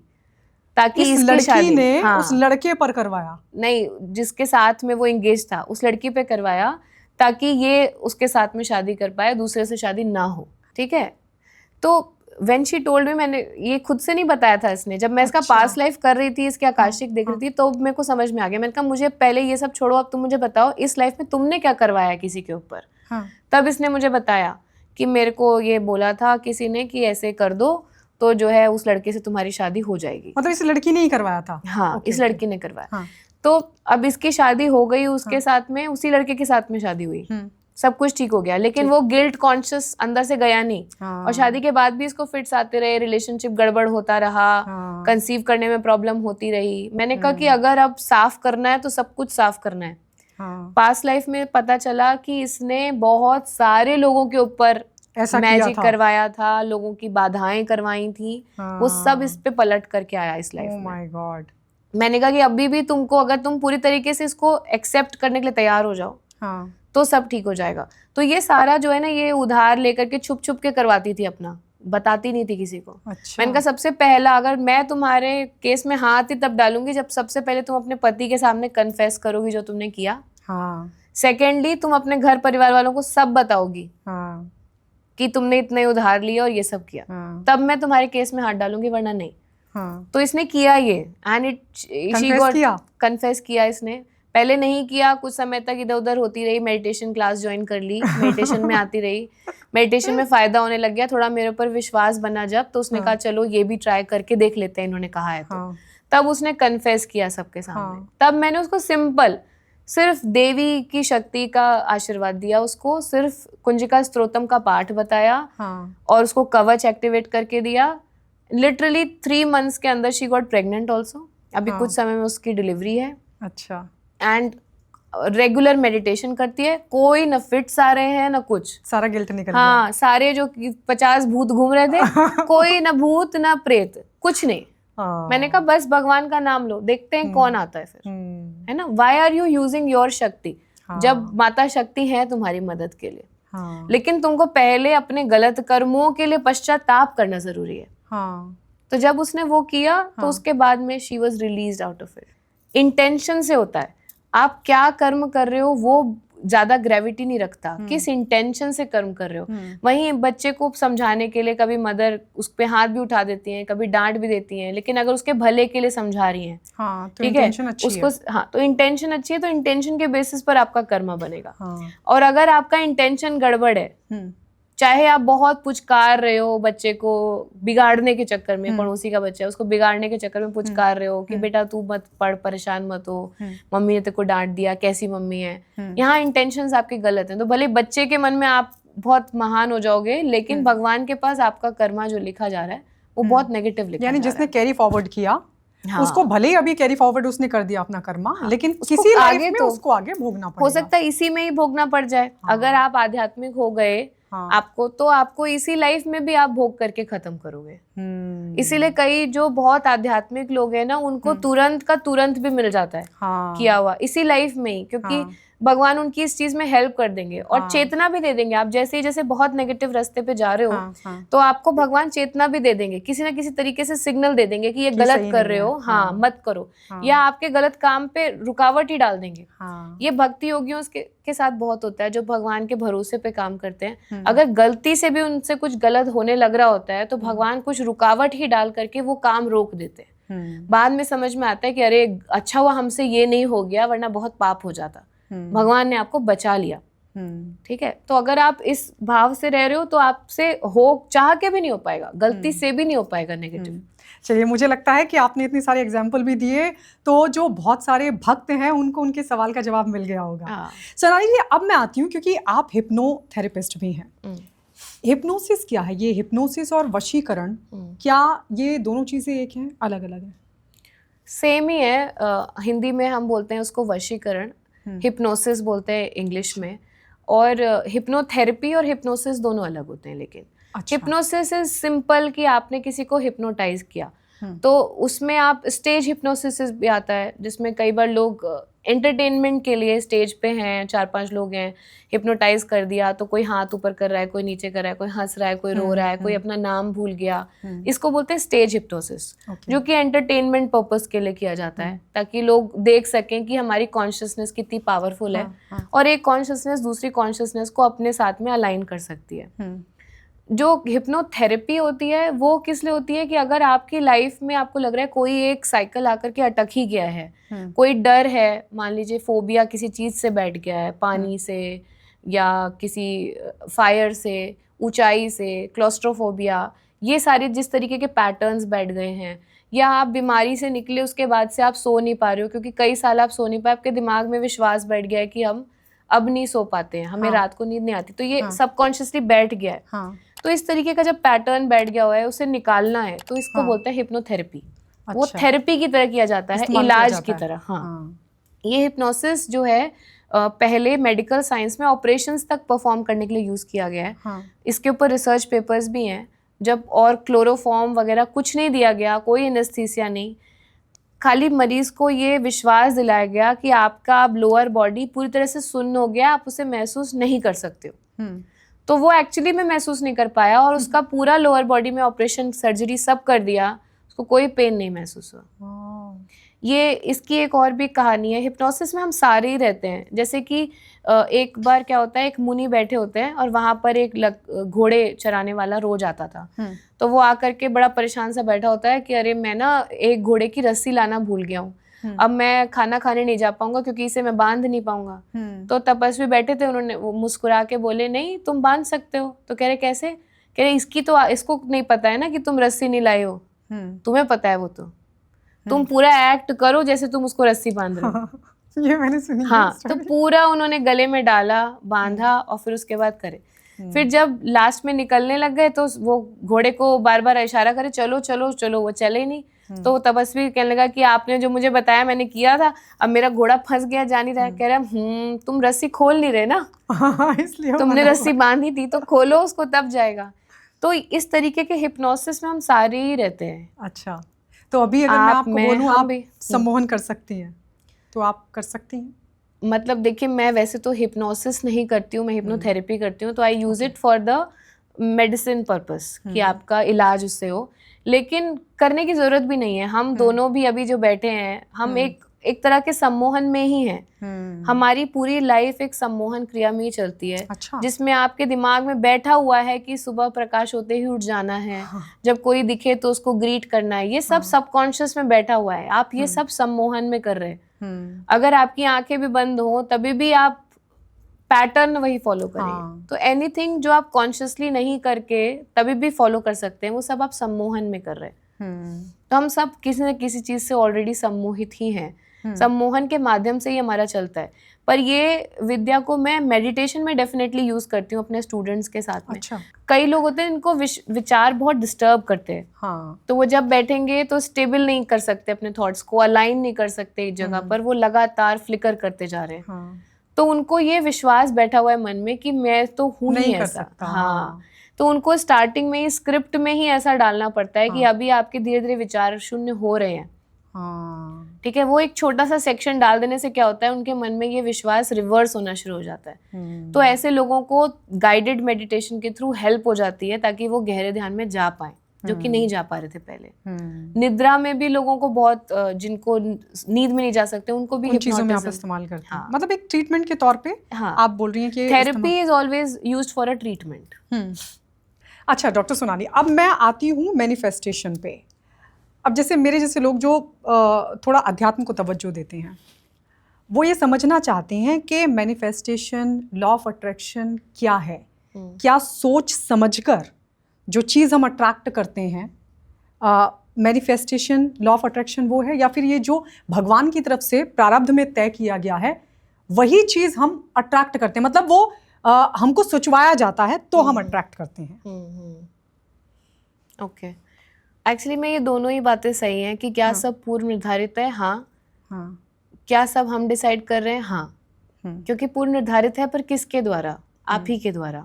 ताकि इस लड़की ने उस लड़के पर करवाया, नहीं जिसके साथ में वो एंगेज था उस लड़की पे करवाया, ताकि ये उसके साथ में शादी कर पाए, दूसरे से शादी ना हो। ठीक है, तो व्हेन शी टोल्ड मी, मैंने ये खुद से नहीं बताया था इसने, जब मैं इसका पास्ट लाइफ कर रही थी, इसके आकाशिक देख रही थी, तो मेरे को समझ में आ गया। मैंने कहा मुझे पहले ये सब छोड़ो, अब तुम मुझे बताओ इस लाइफ में तुमने क्या करवाया किसी के ऊपर। तब इसने मुझे बताया कि मेरे को ये बोला था किसी ने कि ऐसे कर दो तो जो है उस लड़के से तुम्हारी शादी हो जाएगी। मतलब इस लड़की ने ही करवाया था? हाँ, इस लड़की ने करवाया। तो अब इसकी शादी हो गई उसके साथ में, उसी लड़के के साथ में शादी हुई, सब कुछ ठीक हो गया, लेकिन वो गिल्ट कॉन्शियस अंदर से गया नहीं। और शादी के बाद भी इसको फिट्स आते रहे, रिलेशनशिप गड़बड़ होता रहा, कंसीव करने में प्रॉब्लम होती रही। मैंने कहा कि अगर अब साफ करना है तो सब कुछ साफ करना है। हाँ, पास्ट लाइफ में पता चला कि इसने बहुत सारे लोगों के ऊपर ऐसा किया मैजिक था। करवाया था, लोगों की बाधाएं करवाई थी, वो सब इस पे पलट करके आया इस लाइफ ओह में। My God. मैंने कहा कि अभी भी तुमको, अगर तुम पूरी तरीके से इसको एक्सेप्ट करने के लिए तैयार हो जाओ हाँ, तो सब ठीक हो जाएगा। तो ये सारा जो है ना, ये उधार लेकर के छुप छुप के करवाती थी अपना, बताती नहीं थी किसी को। अच्छा। मैंने कहा सबसे पहला, अगर मैं तुम्हारे केस में हाथ ही तब डालूंगी जब सबसे पहले तुम अपने पति के सामने कन्फेस करोगी जो तुमने किया। हाँ, सेकेंडली, तुम अपने घर परिवार वालों को सब बताओगी हाँ, कि तुमने इतने उधार लिए और ये सब किया, हाँ, तब मैं तुम्हारे केस में हाथ डालूंगी, वरना नहीं। हाँ। तो इसने किया ये, एंड शी Confess गॉट किया? कन्फेस किया इसने। पहले नहीं किया, कुछ समय तक इधर उधर होती रही, मेडिटेशन क्लास ज्वाइन कर ली, मेडिटेशन में आती रही, मेडिटेशन में फायदा होने लग गया, थोड़ा मेरे ऊपर विश्वास बना जब, तो उसने कहा चलो ये भी ट्राई करके देख लेते हैं, इन्होंने कहा है तो। हाँ, तब उसने कन्फेस किया सबके सामने। हाँ। तब मैंने उसको सिंपल सिर्फ देवी की शक्ति का आशीर्वाद दिया, उसको सिर्फ कुंजिका स्तोत्रम का पाठ बताया, हाँ, और उसको कवच एक्टिवेट करके दिया। लिटरली 3 months के अंदर शी गॉट प्रेग्नेंट ऑल्सो। अभी कुछ समय में उसकी डिलीवरी है। अच्छा। एंड रेगुलर मेडिटेशन करती है, कोई न फिट्स आ रहे हैं न कुछ। सारा गिल्ट निकल गया। हाँ, सारे जो 50 भूत घूम रहे थे कोई न भूत न प्रेत, कुछ नहीं। हाँ। मैंने कहा बस भगवान का नाम लो, देखते हैं कौन आता है फिर, है ना। Why are you using your shakti, जब माता शक्ति है तुम्हारी मदद के लिए। हाँ, लेकिन तुमको पहले अपने गलत कर्मों के लिए पश्चाताप करना जरूरी है। हाँ, तो जब उसने वो किया तो उसके बाद में she was release out of it. Intention से होता है, आप क्या कर्म कर रहे हो वो ज्यादा ग्रेविटी नहीं रखता, किस इंटेंशन से कर्म कर रहे हो। वहीं बच्चे को समझाने के लिए कभी मदर उस पे हाथ भी उठा देती हैं, कभी डांट भी देती हैं, लेकिन अगर उसके भले के लिए समझा रही हैं, हाँ, तो ठीक है, इंटेंशन अच्छी उसको है। हाँ, तो इंटेंशन अच्छी है, तो इंटेंशन के बेसिस पर आपका कर्म बनेगा। हाँ, और अगर आपका इंटेंशन गड़बड़ है, चाहे आप बहुत पुचकार रहे हो बच्चे को बिगाड़ने के चक्कर में, पड़ोसी का बच्चा है उसको बिगाड़ने के चक्कर में पुचकार रहे हो कि बेटा तू मत पढ़, परेशान मत हो, मम्मी ने तेरे को डांट दिया, कैसी मम्मी है, यहाँ इंटेंशंस आपके गलत हैं। तो भले बच्चे के मन में आप बहुत महान हो जाओगे, लेकिन भगवान के पास आपका कर्मा जो लिखा जा रहा है वो बहुत नेगेटिव लिखा यानी जा रहा जिसने कैरी फॉरवर्ड किया, हाँ। उसको भले ही अभी कैरी फॉरवर्ड उसने कर दिया अपना कर्मा, लेकिन उसको किसी आगे लाइफ में तो उसको आगे भोगना हो पड़ेगा। सकता है इसी में ही भोगना पड़ जाए। अगर आप आध्यात्मिक हो गए आपको, तो आपको इसी लाइफ में भी आप भोग करके खत्म करोगे। इसीलिए कई जो बहुत आध्यात्मिक लोग हैं ना, उनको तुरंत का तुरंत भी मिल जाता है किया हुआ इसी लाइफ में ही, क्योंकि भगवान उनकी इस चीज में हेल्प कर देंगे और चेतना भी दे देंगे। आप जैसे बहुत नेगेटिव रास्ते पे जा रहे हो तो आपको भगवान चेतना भी दे देंगे, किसी ना किसी तरीके से सिग्नल दे देंगे कि ये गलत कर रहे हो, हाँ मत करो, या आपके गलत काम पे रुकावट ही डाल देंगे। ये भक्ति योगियों के साथ बहुत होता है, जो भगवान के भरोसे पे काम करते हैं। अगर गलती से भी उनसे कुछ गलत होने लग रहा होता है तो भगवान कुछ रुकावट ही डाल करके वो काम रोक देते हैं। बाद में समझ में आता है कि अरे अच्छा हुआ हमसे ये नहीं हो गया, वरना बहुत पाप हो जाता, भगवान ने आपको बचा लिया। ठीक है, तो अगर आप इस भाव से रह रहे हो तो आपसे हो चाह के भी नहीं हो पाएगा, गलती से भी नहीं हो पाएगा नेगेटिव। चलिए, मुझे लगता है कि आपने इतनी सारे एग्जाम्पल भी दिए, तो जो बहुत सारे भक्त हैं उनको उनके सवाल का जवाब मिल गया होगा। सोनाली जी, अब मैं आती हूँ, क्योंकि आप हिप्नोथेरेपिस्ट भी हैं। हिप्नोसिस क्या है? ये हिप्नोसिस और वशीकरण, क्या ये दोनों चीज़ें एक हैं, अलग अलग हैं? सेम ही है। हिंदी में हम बोलते हैं उसको वशीकरण, हिप्नोसिस बोलते हैं इंग्लिश में। और हिप्नोथेरेपी और हिप्नोसिस दोनों अलग होते हैं। लेकिन हिप्नोसिस इज सिंपल कि आपने किसी को हिप्नोटाइज किया, तो उसमें आप स्टेज हिप्नोसिस भी आता है, जिसमें कई बार लोग एंटरटेनमेंट के लिए स्टेज पे हैं, 4-5 लोग हैं, हिप्नोटाइज कर दिया तो कोई हाथ ऊपर कर रहा है, कोई नीचे कर रहा है, कोई हंस रहा है, कोई रो रहा है, कोई अपना नाम भूल गया। इसको बोलते हैं स्टेज हिप्नोसिस, जो कि एंटरटेनमेंट पर्पस के लिए किया जाता है, ताकि लोग देख सकें कि हमारी कॉन्शियसनेस कितनी पावरफुल है और एक कॉन्शियसनेस दूसरी कॉन्शियसनेस को अपने साथ में अलाइन कर सकती है। जो हिप्नोथेरेपी होती है वो किस लिए होती है कि अगर आपकी लाइफ में आपको लग रहा है कोई एक साइकिल आकर के अटक ही गया है, कोई डर है, मान लीजिए फोबिया किसी चीज़ से बैठ गया है, पानी से या किसी फायर से, ऊंचाई से, क्लॉस्ट्रोफोबिया, ये सारे जिस तरीके के पैटर्न्स बैठ गए हैं, या आप बीमारी से निकले उसके बाद से आप सो नहीं पा रहे हो क्योंकि कई साल आप सो नहीं पाए, आपके दिमाग में विश्वास बैठ गया है कि हम अब नहीं सो पाते हैं, हमें रात को नींद नहीं आती, तो ये सबकॉन्शियसली बैठ गया है। तो इस तरीके का जब पैटर्न बैठ गया हुआ है उसे निकालना है, तो इसको बोलते हैं हिप्नोथेरेपी। वो थेरेपी की तरह किया जाता है, इलाज की तरह। हाँ, ये हिप्नोसिस जो है पहले मेडिकल साइंस में ऑपरेशंस तक परफॉर्म करने के लिए यूज़ किया गया है। हाँ। इसके ऊपर रिसर्च पेपर्स भी हैं। जब और क्लोरोफॉर्म वगैरह कुछ नहीं दिया गया, कोई एनेस्थीसिया नहीं, खाली मरीज को ये विश्वास दिलाया गया कि आपका अब लोअर बॉडी पूरी तरह से सुन्न हो गया, आप उसे महसूस नहीं कर सकते हो। तो वो एक्चुअली में महसूस नहीं कर पाया और उसका पूरा लोअर बॉडी में ऑपरेशन, सर्जरी सब कर दिया, उसको कोई पेन नहीं महसूस हुआ। ये इसकी एक और भी कहानी है। हिप्नोसिस में हम सारे ही रहते हैं। जैसे कि एक बार क्या होता है, एक मुनि बैठे होते हैं और वहाँ पर एक घोड़े चराने वाला रोज आता था। तो वो आकर के बड़ा परेशान सा बैठा होता है कि अरे मैं ना एक घोड़े की रस्सी लाना भूल गया हूँ, अब मैं खाना खाने नहीं जा पाऊंगा क्योंकि इसे मैं बांध नहीं पाऊंगा। तो तपस्वी बैठे थे, उन्होंने मुस्कुरा के बोले नहीं तुम बांध सकते हो। तो कह रहे कैसे? कह रहे इसको नहीं पता है ना कि तुम रस्सी नहीं लाए हो, तुम्हें पता है वो तो, तुम पूरा एक्ट करो जैसे तुम उसको रस्सी बांध रहे हो। ये मैंने सुनी। हाँ, तो पूरा उन्होंने गले में डाला, बांधा और फिर उसके बाद करे। फिर जब लास्ट में निकलने लग गए तो वो घोड़े को बार बार इशारा करे चलो चलो चलो, वो चले ही नहीं। तो तपस्वी कहने लगा कि आपने जो मुझे बताया मैंने किया था, अब मेरा घोड़ा फंस गया, जा नहीं रहा है। कह रहा तुम रस्सी खोल नहीं रहे ना, इसलिए तुमने रस्सी बांधी थी तो खोलो उसको तब जाएगा। तो इस तरीके के हिप्नोसिस में हम सारे ही रहते हैं। अच्छा, तो अभी अगर मैं आपको बोलूं आप भी सम्मोहन कर सकती हैं तो आप कर सकती हैं? मतलब देखिए, मैं वैसे तो हिप्नोसिस नहीं करती हूँ, मैं हिप्नोथेरेपी करती हूँ। तो I use it for the medicine purpose कि आपका इलाज उससे हो, लेकिन करने की जरूरत भी नहीं है। हम दोनों भी अभी जो बैठे हैं, हम एक तरह के सम्मोहन में ही हैं। हमारी पूरी लाइफ एक सम्मोहन क्रिया में ही चलती है। अच्छा। जिसमें आपके दिमाग में बैठा हुआ है कि सुबह प्रकाश होते ही उठ जाना है, जब कोई दिखे तो उसको ग्रीट करना है। ये सब सबकॉन्शियस में बैठा हुआ है, आप ये सब सम्मोहन में कर रहे हैं। अगर आपकी आंखें भी बंद हो तभी भी आप पैटर्न वही फॉलो करेंगे। तो एनीथिंग जो आप कॉन्शियसली नहीं करके तभी भी फॉलो कर सकते हैं, वो सब आप सम्मोहन में कर रहे हैं। तो हम सब किसी न किसी चीज से ऑलरेडी सम्मोहित ही हैं। सम्मोहन के माध्यम से ही हमारा चलता है। पर ये विद्या को मैं मेडिटेशन में डेफिनेटली यूज करती हूँ अपने स्टूडेंट्स के साथ में। अच्छा। कई लोग होते हैं इनको विचार बहुत डिस्टर्ब करते हैं। हाँ। तो वो जब बैठेंगे तो स्टेबल नहीं कर सकते, अपने थॉट्स को अलाइन नहीं कर सकते एक जगह पर, वो लगातार फ्लिकर करते जा रहे हैं। हाँ। तो उनको ये विश्वास बैठा हुआ है मन में कि मैं तो हूँ ही ऐसा। हाँ। तो उनको स्टार्टिंग में ही स्क्रिप्ट में ही ऐसा डालना पड़ता है कि अभी आपके धीरे धीरे विचार शून्य हो रहे हैं। ठीक है, वो एक छोटा सा सेक्शन डाल देने से क्या होता है, उनके मन में ये विश्वास रिवर्स होना शुरू हो जाता है। तो ऐसे लोगों को गाइडेड मेडिटेशन के थ्रू हेल्प हो जाती है ताकि वो गहरे ध्यान में जा पाए, जो कि नहीं जा पा रहे थे पहले। निद्रा में भी लोगों को बहुत, जिनको नींद में नहीं जा सकते, उनको भी चीजों में आप इस्तेमाल करते हैं। मतलब एक ट्रीटमेंट के तौर पे आप बोल रही हैं कि therapy is always used for a treatment. अच्छा डॉक्टर सोनाली, अब मैं आती हूँ मैनिफेस्टेशन पे। अब जैसे मेरे जैसे लोग जो थोड़ा अध्यात्म को तवज्जो देते हैं, वो ये समझना चाहते हैं कि मैनिफेस्टेशन, लॉ ऑफ अट्रैक्शन क्या है। क्या सोच समझकर जो चीज़ हम अट्रैक्ट करते हैं, मैनिफेस्टेशन, लॉ ऑफ अट्रैक्शन वो है, या फिर ये जो भगवान की तरफ से प्रारब्ध में तय किया गया है वही चीज़ हम अट्रैक्ट करते हैं? मतलब वो हमको सोचवाया जाता है तो हम अट्रैक्ट करते हैं। ओके, एक्चुअली में ये दोनों ही बातें सही हैं कि क्या सब पूर्व निर्धारित है? हाँ। क्या सब हम डिसाइड कर रहे हैं? हाँ। क्योंकि पूर्व निर्धारित है, पर किसके द्वारा? आप ही के द्वारा।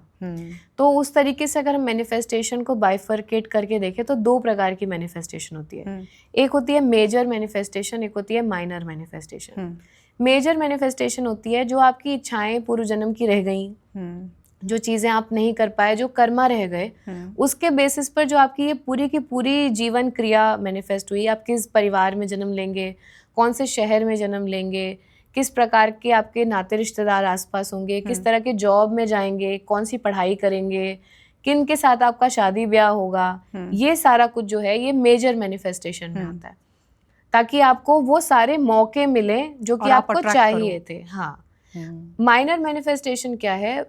तो उस तरीके से अगर हम मैनिफेस्टेशन को बाइफर्केट करके देखें तो दो प्रकार की मैनिफेस्टेशन होती है। एक होती है मेजर मैनिफेस्टेशन, एक होती है माइनर मैनिफेस्टेशन। मेजर मैनिफेस्टेशन होती है जो आपकी इच्छाएं पूर्व जन्म की रह गई, जो चीज़ें आप नहीं कर पाए, जो कर्मा रह गए, उसके बेसिस पर जो आपकी ये पूरी की पूरी जीवन क्रिया मैनिफेस्ट हुई। आप किस परिवार में जन्म लेंगे, कौन से शहर में जन्म लेंगे, किस प्रकार के आपके नाते रिश्तेदार आसपास होंगे, किस तरह के जॉब में जाएंगे, कौन सी पढ़ाई करेंगे, किन के साथ आपका शादी ब्याह होगा, ये सारा कुछ जो है ये मेजर मैनिफेस्टेशन में आता है, ताकि आपको वो सारे मौके मिले जो कि आपको चाहिए थे। हाँ। माइनर मैनिफेस्टेशन क्या है?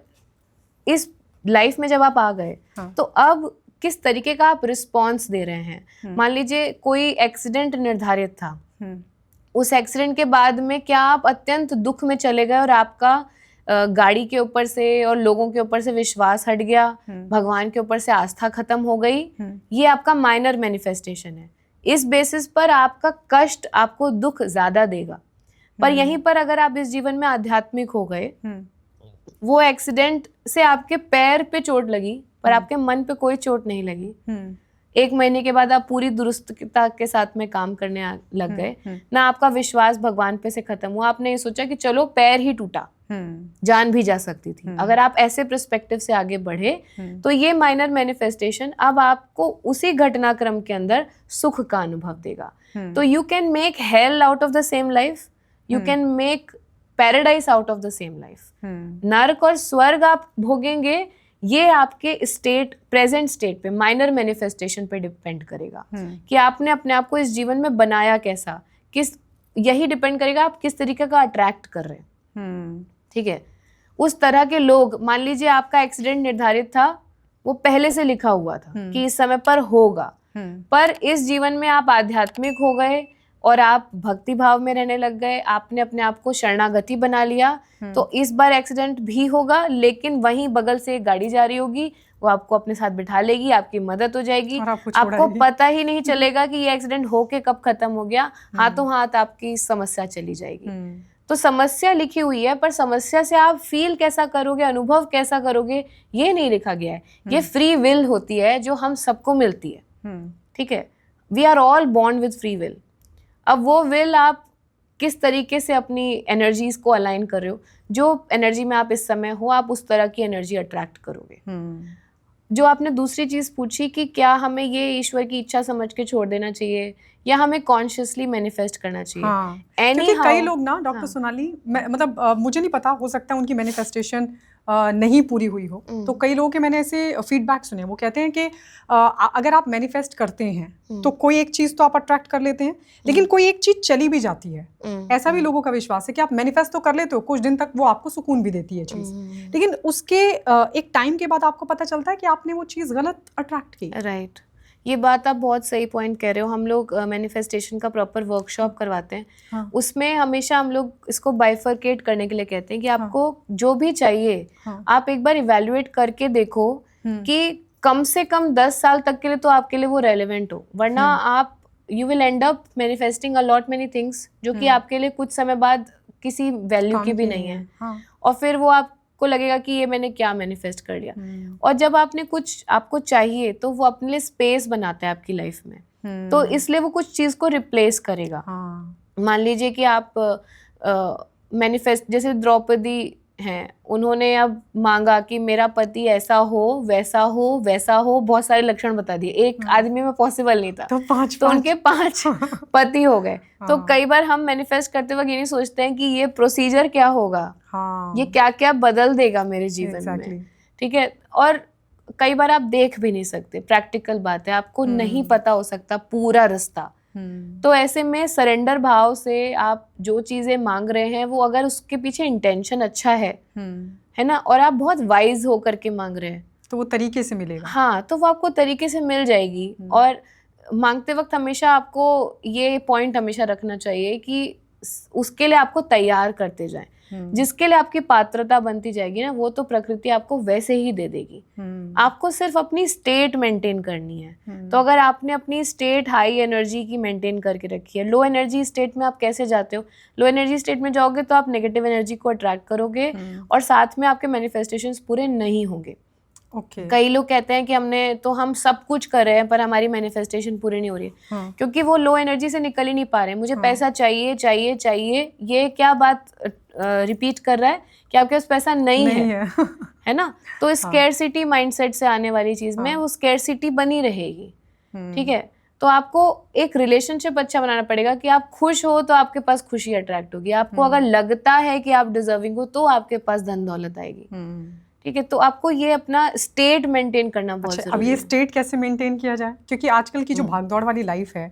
इस लाइफ में जब आप आ गए तो अब किस तरीके का आप रिस्पॉन्स दे रहे हैं। मान लीजिए कोई एक्सीडेंट निर्धारित था, उस एक्सीडेंट के बाद में क्या आप अत्यंत दुख में चले गए और आपका गाड़ी के ऊपर से और लोगों के ऊपर से विश्वास हट गया, भगवान के ऊपर से आस्था खत्म हो गई, ये आपका माइनर मैनिफेस्टेशन है। इस बेसिस पर आपका कष्ट, आपको दुख ज्यादा देगा। पर यहीं पर अगर आप इस जीवन में आध्यात्मिक हो गए, वो एक्सीडेंट से आपके पैर पे चोट लगी पर आपके मन पे कोई चोट नहीं लगी, 1 महीने के बाद आप पूरी दुरुस्तता के साथ में काम करने लग गए, ना आपका विश्वास भगवान पे से खत्म हुआ, आपने ये सोचा कि चलो पैर ही टूटा, जान भी जा सकती थी। अगर आप ऐसे पर्सपेक्टिव से आगे बढ़े तो ये माइनर मैनिफेस्टेशन अब आपको उसी घटनाक्रम के अंदर सुख का अनुभव देगा। तो you can make hell out of the same life, you can make paradise out of the same life. नरक और स्वर्ग आप भोगेंगे, ये आपके स्टेट, प्रेजेंट स्टेट पे, माइनर मैनिफेस्टेशन पे डिपेंड करेगा कि आपने अपने आप को इस जीवन में बनाया कैसा, यही डिपेंड करेगा आप किस तरीके का अट्रैक्ट कर रहे हैं। ठीक है, उस तरह के लोग, मान लीजिए आपका एक्सीडेंट निर्धारित था, वो पहले से लिखा हुआ था कि इस समय पर होगा, पर इस जीवन में आप आध्यात्मिक हो गए और आप भक्ति भाव में रहने लग गए, आपने अपने आप को शरणागति बना लिया, तो इस बार एक्सीडेंट भी होगा, लेकिन वहीं बगल से एक गाड़ी जा रही होगी, वो आपको अपने साथ बिठा लेगी, आपकी मदद हो जाएगी, आपको पता ही नहीं चलेगा कि ये एक्सीडेंट होके कब खत्म हो गया, हाथों हाथ आपकी समस्या चली जाएगी। तो समस्या लिखी हुई है, पर समस्या से आप फील कैसा करोगे, अनुभव कैसा करोगे, ये नहीं लिखा गया है। ये फ्री विल होती है जो हम सबको मिलती है। ठीक है, we are all born with free will. अब वो विल आप किस तरीके से अपनी एनर्जीज को अलाइन कर रहे हो, जो एनर्जी में आप इस समय हो, आप उस तरह की एनर्जी अट्रैक्ट करोगे। जो आपने दूसरी चीज पूछी कि क्या हमें ये ईश्वर की इच्छा समझ के छोड़ देना चाहिए या हमें कॉन्शियसली मैनिफेस्ट करना चाहिए। हाँ, क्योंकि कई लोग ना डॉक्टर सोनाली, मतलब मुझे नहीं पता, हो सकता है उनकी मैनिफेस्टेशन नहीं पूरी हुई हो, तो कई लोगों के मैंने ऐसे फीडबैक सुने, वो कहते हैं कि अगर आप मैनिफेस्ट करते हैं तो कोई एक चीज़ तो आप अट्रैक्ट कर लेते हैं, लेकिन कोई एक चीज़ चली भी जाती है। ऐसा भी लोगों का विश्वास है कि आप मैनिफेस्ट तो कर लेते हो, कुछ दिन तक वो आपको सुकून भी देती है चीज़, लेकिन उसके एक टाइम के बाद आपको पता चलता है कि आपने वो चीज़ गलत अट्रैक्ट की। राइट, ये बात आप बहुत सही पॉइंट कह रहे हो। हम लोग मैनिफेस्टेशन का प्रॉपर वर्कशॉप करवाते हैं। हाँ। उसमें हमेशा हम लोग इसको बाइफरकेट करने के लिए कहते हैं कि आपको जो भी चाहिए, आप एक बार इवेल्युएट करके देखो कि कम से कम 10 साल तक के लिए तो आपके लिए वो रेलेवेंट हो, वरना आप you will and up manifesting a lot many things जो कि आपके लिए कुछ समय बाद किसी वैल्यू की भी नहीं है। और फिर वो आपको लगेगा कि ये मैंने क्या मैनिफेस्ट कर लिया। और जब आपने कुछ आपको चाहिए तो वो अपने लिए स्पेस बनाता है आपकी लाइफ में, तो इसलिए वो कुछ चीज को रिप्लेस करेगा। मान लीजिए कि आप मैनिफेस्ट, जैसे द्रौपदी हैं, उन्होंने अब मांगा कि मेरा पति ऐसा हो, वैसा हो, वैसा हो, बहुत सारे लक्षण बता दिए, एक आदमी में पॉसिबल नहीं था, तो उनके 5 पति हो गए। तो कई बार हम मैनिफेस्ट करते वक्त ये नहीं सोचते हैं कि ये प्रोसीजर क्या होगा, ये क्या क्या बदल देगा मेरे जीवन में। ठीक है, और कई बार आप देख भी नहीं सकते, प्रैक्टिकल बात है, आपको नहीं पता हो सकता पूरा रास्ता। तो ऐसे में सरेंडर भाव से आप जो चीजें मांग रहे हैं, वो अगर उसके पीछे इंटेंशन अच्छा है ना, और आप बहुत वाइज हो करके मांग रहे हैं, तो वो तरीके से मिलेगा। हाँ, तो वो आपको तरीके से मिल जाएगी। और मांगते वक्त हमेशा आपको ये पॉइंट हमेशा रखना चाहिए कि उसके लिए आपको तैयार करते जाएं। जिसके लिए आपकी पात्रता बनती जाएगी ना, वो तो प्रकृति आपको वैसे ही दे देगी। आपको सिर्फ अपनी स्टेट मेंटेन करनी है। तो अगर आपने अपनी स्टेट हाई एनर्जी की मेंटेन करके रखी है, लो एनर्जी स्टेट में आप कैसे जाते हो, लो एनर्जी स्टेट में जाओगे तो आप नेगेटिव एनर्जी को अट्रैक्ट करोगे और साथ में आपके मैनिफेस्टेशंस पूरे नहीं होंगे। कई लोग कहते हैं कि हम सब कुछ कर रहे हैं पर हमारी मैनिफेस्टेशन पूरी नहीं हो रही है, क्योंकि वो लो एनर्जी से निकल ही नहीं पा रहे हैं। मुझे पैसा चाहिए चाहिए चाहिए, ये क्या बात रिपीट कर रहा है कि आपके पास पैसा नहीं है है ना। तो स्कैरसिटी माइंडसेट से आने वाली चीज में वो स्कैरसिटी बनी रहेगी। ठीक है, तो आपको एक रिलेशनशिप अच्छा बनाना पड़ेगा कि आप खुश हो तो आपके पास खुशी अट्रैक्ट होगी, आपको अगर लगता है कि आप डिजर्विंग हो तो आपके पास धन दौलत आएगी। ठीक है, तो आपको ये अपना स्टेट मेंटेन करना बहुत जरूरी है। अब ये स्टेट कैसे मेंटेन किया जाए, क्योंकि आजकल की जो भागदौड़ वाली लाइफ है,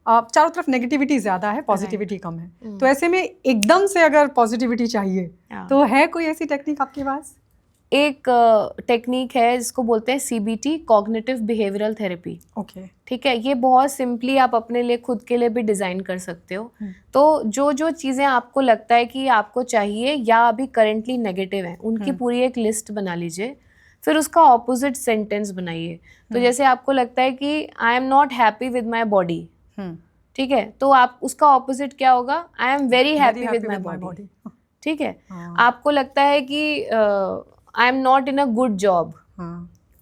चारों तरफ नेगेटिविटी ज्यादा है, पॉजिटिविटी कम है, तो ऐसे में एकदम से अगर पॉजिटिविटी चाहिए तो है कोई ऐसी टेक्निक आपके पास? एक टेक्निक है जिसको बोलते हैं CBT, cognitive behavioural therapy. Okay, ठीक है, ये बहुत सिंपली आप अपने लिए खुद के लिए भी डिजाइन कर सकते हो। तो जो जो चीजें आपको लगता है कि आपको चाहिए या अभी करेंटली नेगेटिव है, उनकी पूरी एक लिस्ट बना लीजिए, फिर उसका ऑपोजिट सेंटेंस बनाइए। तो जैसे आपको लगता है कि I am not happy with my body, ठीक है, तो आप उसका ऑपोजिट क्या होगा, I am very happy with my body, ठीक है। आपको लगता है कि I am not in a good job,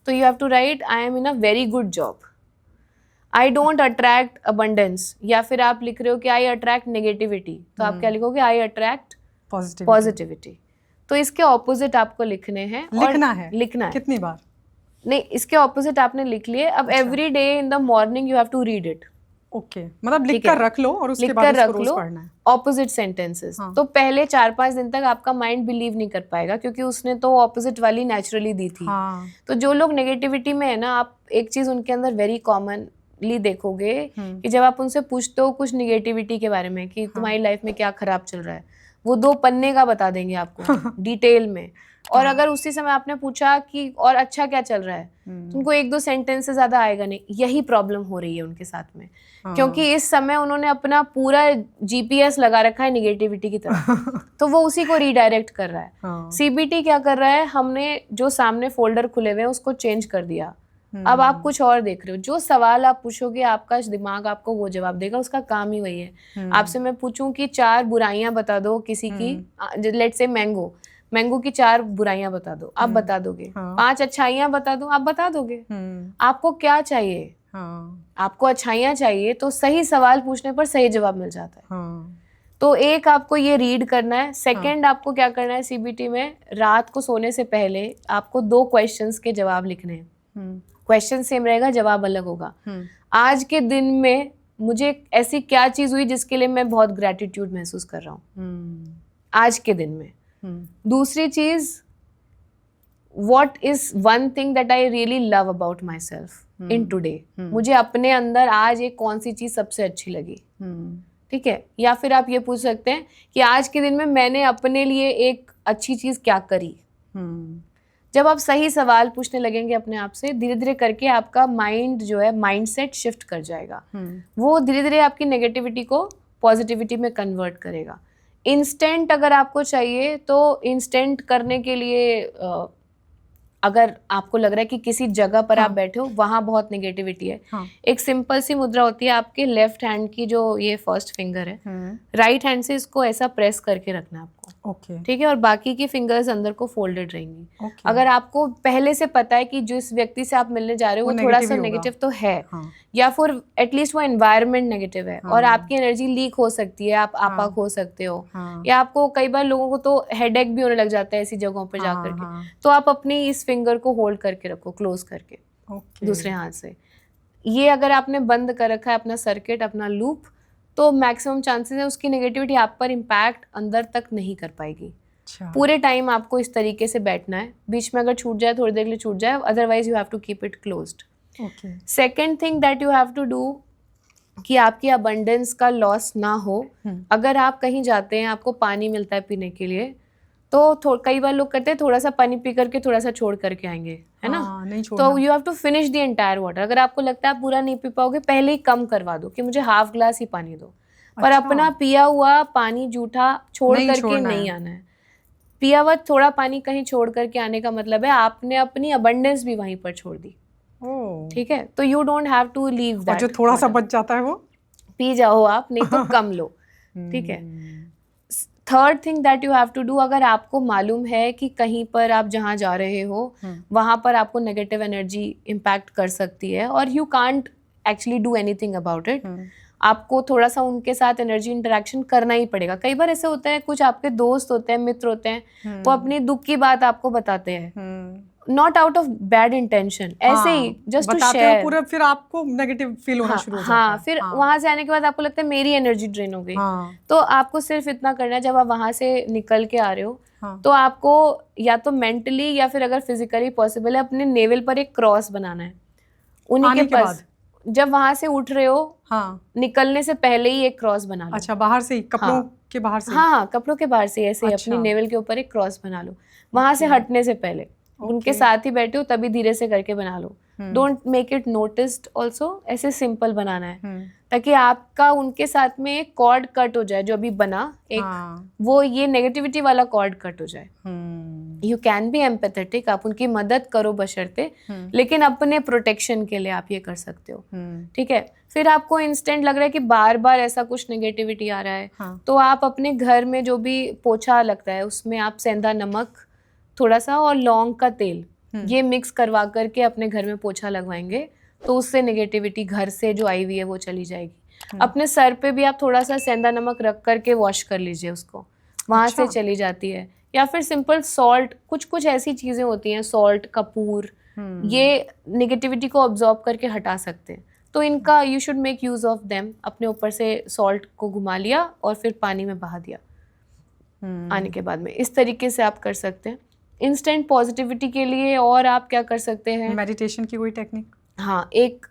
तो you have to write I am in a very good job. I don't attract abundance, या फिर आप लिख रहे हो कि आई अट्रैक्ट नेगेटिविटी, तो आप क्या लिखोगे, आई अट्रैक्ट पॉजिटिविटी। तो इसके ऑपोजिट आपको लिखने हैं, लिखना है कितनी बार नहीं, इसके ऑपोजिट आपने लिख लिए। अब every day in the morning you have to read it. Okay, मतलब लिख कर रख लो और उसके बाद उसको रोज पढ़ना है। Opposite sentences. तो पहले 4-5 दिन तक आपका माइंड बिलीव नहीं कर पाएगा, क्योंकि उसने तो ऑपोजिट वाली नेचुरली दी थी। तो जो लोग नेगेटिविटी में है ना, आप एक चीज उनके अंदर वेरी कॉमनली देखोगे कि जब आप उनसे पूछते हो कुछ नेगेटिविटी के बारे में कि तुम्हारी लाइफ में क्या खराब चल रहा है, वो 2 पन्ने का बता देंगे आपको डिटेल में। और अगर उसी समय आपने पूछा कि और अच्छा क्या चल रहा है, तो उनको 1-2 सेंटेंस से ज्यादा आएगा नहीं। यही प्रॉब्लम हो रही है उनके साथ में, क्योंकि इस समय उन्होंने अपना पूरा जीपीएस लगा रखा है निगेटिविटी की तरफ, तो वो उसी को रीडायरेक्ट कर रहा है। सीबीटी क्या कर रहा है, हमने जो सामने फोल्डर खुले हुए हैं उसको चेंज कर दिया। अब आप कुछ और देख रहे हो, जो सवाल आप पूछोगे आपका दिमाग आपको वो जवाब देगा, उसका काम ही वही है। आपसे मैं पूछूं कि 4 बुराइयां बता दो किसी की, लेट्स से मैंगो की 4 बुराइयां बता दो, आप बता दोगे। 5 अच्छाइयां बता दो, आप बता दोगे। आपको क्या चाहिए? आपको अच्छाइयां चाहिए, तो सही सवाल पूछने पर सही जवाब मिल जाता है। तो एक आपको ये रीड करना है। सेकंड आपको क्या करना है सीबीटी में, रात को सोने से पहले आपको 2 क्वेश्चंस के जवाब लिखने हैं। क्वेश्चन सेम रहेगा, जवाब अलग होगा। आज के दिन में मुझे ऐसी क्या चीज हुई जिसके लिए मैं बहुत ग्रेटिट्यूड महसूस कर रहा हूँ आज के दिन में। दूसरी चीज, what is one thing that I really love about myself in today, मुझे अपने अंदर आज एक कौन सी चीज सबसे अच्छी लगी, ठीक है। या फिर आप ये पूछ सकते हैं कि आज के दिन में मैंने अपने लिए एक अच्छी चीज क्या करी। जब आप सही सवाल पूछने लगेंगे अपने आप से, धीरे धीरे करके आपका माइंड जो है माइंडसेट शिफ्ट कर जाएगा। वो धीरे धीरे आपकी नेगेटिविटी को पॉजिटिविटी में कन्वर्ट करेगा। इंस्टेंट अगर आपको चाहिए तो इंस्टेंट करने के लिए अगर आपको लग रहा है कि किसी जगह पर आप बैठे हो, वहां बहुत नेगेटिविटी है, एक सिंपल सी मुद्रा होती है आपके लेफ्ट हैंड की, जो ये फर्स्ट फिंगर है, राइट हैंड से इसको ऐसा प्रेस करके रखना है आपको, ठीक है। और बाकी की फिंगर्स अंदर को फोल्डेड रहेंगी। अगर आपको पहले से पता है कि जिस व्यक्ति से आप मिलने जा रहे हो वो थोड़ा सा नेगेटिव तो है, या फिर एटलीस्ट वो एनवायरनमेंट नेगेटिव है, और आपकी एनर्जी लीक हो सकती है, आप आपा खो सकते हो, या आपको कई बार लोगों को तो हेडेक भी होने लग जाता है ऐसी जगहों पर जाकर के, तो आप अपनी इस फिंगर को होल्ड करके रखो, क्लोज करके दूसरे हाथ से। ये अगर आपने बंद कर रखा है अपना सर्किट, अपना लूप, तो मैक्सिमम चांसेस है उसकी नेगेटिविटी आप पर इम्पैक्ट अंदर तक नहीं कर पाएगी। पूरे टाइम आपको इस तरीके से बैठना है। बीच में अगर छूट जाए, थोड़ी देर के लिए छूट जाए, otherwise you have to keep it closed. Second thing that you have to do, कि आपकी अबंडेंस का लॉस ना हो। अगर आप कहीं जाते हैं, आपको पानी मिलता है पीने के लिए, तो कई बार लोग करते हैं थोड़ा सा पानी पी करके थोड़ा सा छोड़ करके आएंगे, है ना, तो you have to finish the entire water. अगर आपको लगता है आप पूरा नहीं पी पाओगे, पहले ही कम करवा दो कि मुझे हाफ ग्लास ही पानी दो, पर अपना पिया हुआ पानी जूठा छोड़ करके नहीं आना है। पिया हुआ थोड़ा पानी कहीं छोड़ करके आने का मतलब है आपने अपनी अबंडेंस भी वहीं पर छोड़ दी, ठीक है। तो you don't have to leave that, जो थोड़ा सा बच जाता है वो पी जाओ आप, नहीं तो कम लो, ठीक है। Third thing that you have to do, अगर आपको मालूम है कि कहीं पर आप जहाँ जा रहे हो वहाँ पर आपको नेगेटिव एनर्जी इम्पैक्ट कर सकती है और you can't actually do anything about it, आपको थोड़ा सा उनके साथ एनर्जी इंटरेक्शन करना ही पड़ेगा। कई बार ऐसे होता है, कुछ आपके दोस्त होते हैं, मित्र होते हैं, वो अपनी दुख की बात आपको बताते हैं, not out of bad intention, ऐसे ही जस्ट टू शेयर, पूरा फिर आपको नेगेटिव फील होना शुरू हो जाता है। फिर वहां से आने के बाद आपको लगता है मेरी एनर्जी ड्रेन हो गई, तो आपको सिर्फ इतना करना है, जब आप वहां से निकल के आ रहे हो तो आपको या तो मेंटली या फिर अगर फिजिकली पॉसिबल है अपने नेवल पर एक क्रॉस बनाना है। उन्हीं के पास जब वहां से उठ रहे हो, निकलने से पहले ही एक क्रॉस बना लो। अच्छा, बाहर से, कपड़ों के बाहर से? हाँ, कपड़ों के बाहर से ऐसे अपनी नेवल के ऊपर एक क्रॉस बना लो, वहां से हटने से पहले। उनके साथ ही बैठे हो तभी धीरे से करके बना लो, don't make it noticed also, ऐसे सिंपल बनाना है ताकि आपका उनके साथ में एक कॉर्ड कट हो जाए जो अभी बना एक, वो ये नेगेटिविटी वाला कॉर्ड कट हो जाए। यू कैन बी एम्पैथेटिक, आप उनकी मदद करो बशर्ते, लेकिन अपने प्रोटेक्शन के लिए आप ये कर सकते हो, ठीक है। फिर आपको इंस्टेंट लग रहा है कि बार बार ऐसा कुछ नेगेटिविटी आ रहा है, तो आप अपने घर में जो भी पोछा लगता है उसमें आप सेंधा नमक थोड़ा सा और लौंग का तेल ये मिक्स करवा करके अपने घर में पोछा लगवाएंगे, तो उससे नेगेटिविटी घर से जो आई हुई है वो चली जाएगी। अपने सर पे भी आप थोड़ा सा सेंधा नमक रख करके वॉश कर लीजिए उसको, वहाँ से चली जाती है। या फिर सिंपल सॉल्ट, कुछ कुछ ऐसी चीज़ें होती हैं, सॉल्ट, कपूर, ये नेगेटिविटी को ऑब्जॉर्ब करके हटा सकते हैं। तो इनका you should make use of them. अपने ऊपर से सॉल्ट को घुमा लिया और फिर पानी में बहा दिया आने के बाद में, इस तरीके से आप कर सकते हैं इंस्टेंट पॉजिटिविटी के लिए। और आप क्या कर सकते हैं, मेडिटेशन की कोई टेक्निक? हाँ, एक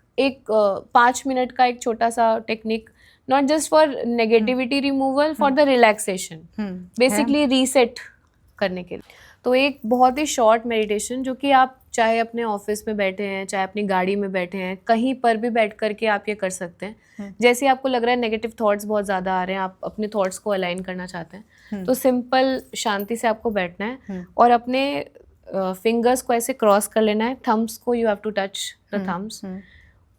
5 मिनट का एक छोटा सा technique, not just for negativity removal, for the relaxation, basically reset करने के लिए। तो एक बहुत ही शॉर्ट मेडिटेशन जो कि आप चाहे अपने ऑफिस में बैठे हैं, चाहे अपनी गाड़ी में बैठे हैं, कहीं पर भी बैठ करके आप ये कर सकते हैं। जैसे आपको लग रहा है नेगेटिव थॉट्स बहुत ज़्यादा आ रहे हैं, आप अपने थॉट्स को अलाइन करना चाहते हैं, तो सिंपल शांति से आपको बैठना है और अपने फिंगर्स को ऐसे क्रॉस कर लेना है, थम्स को you have to touch the thumbs,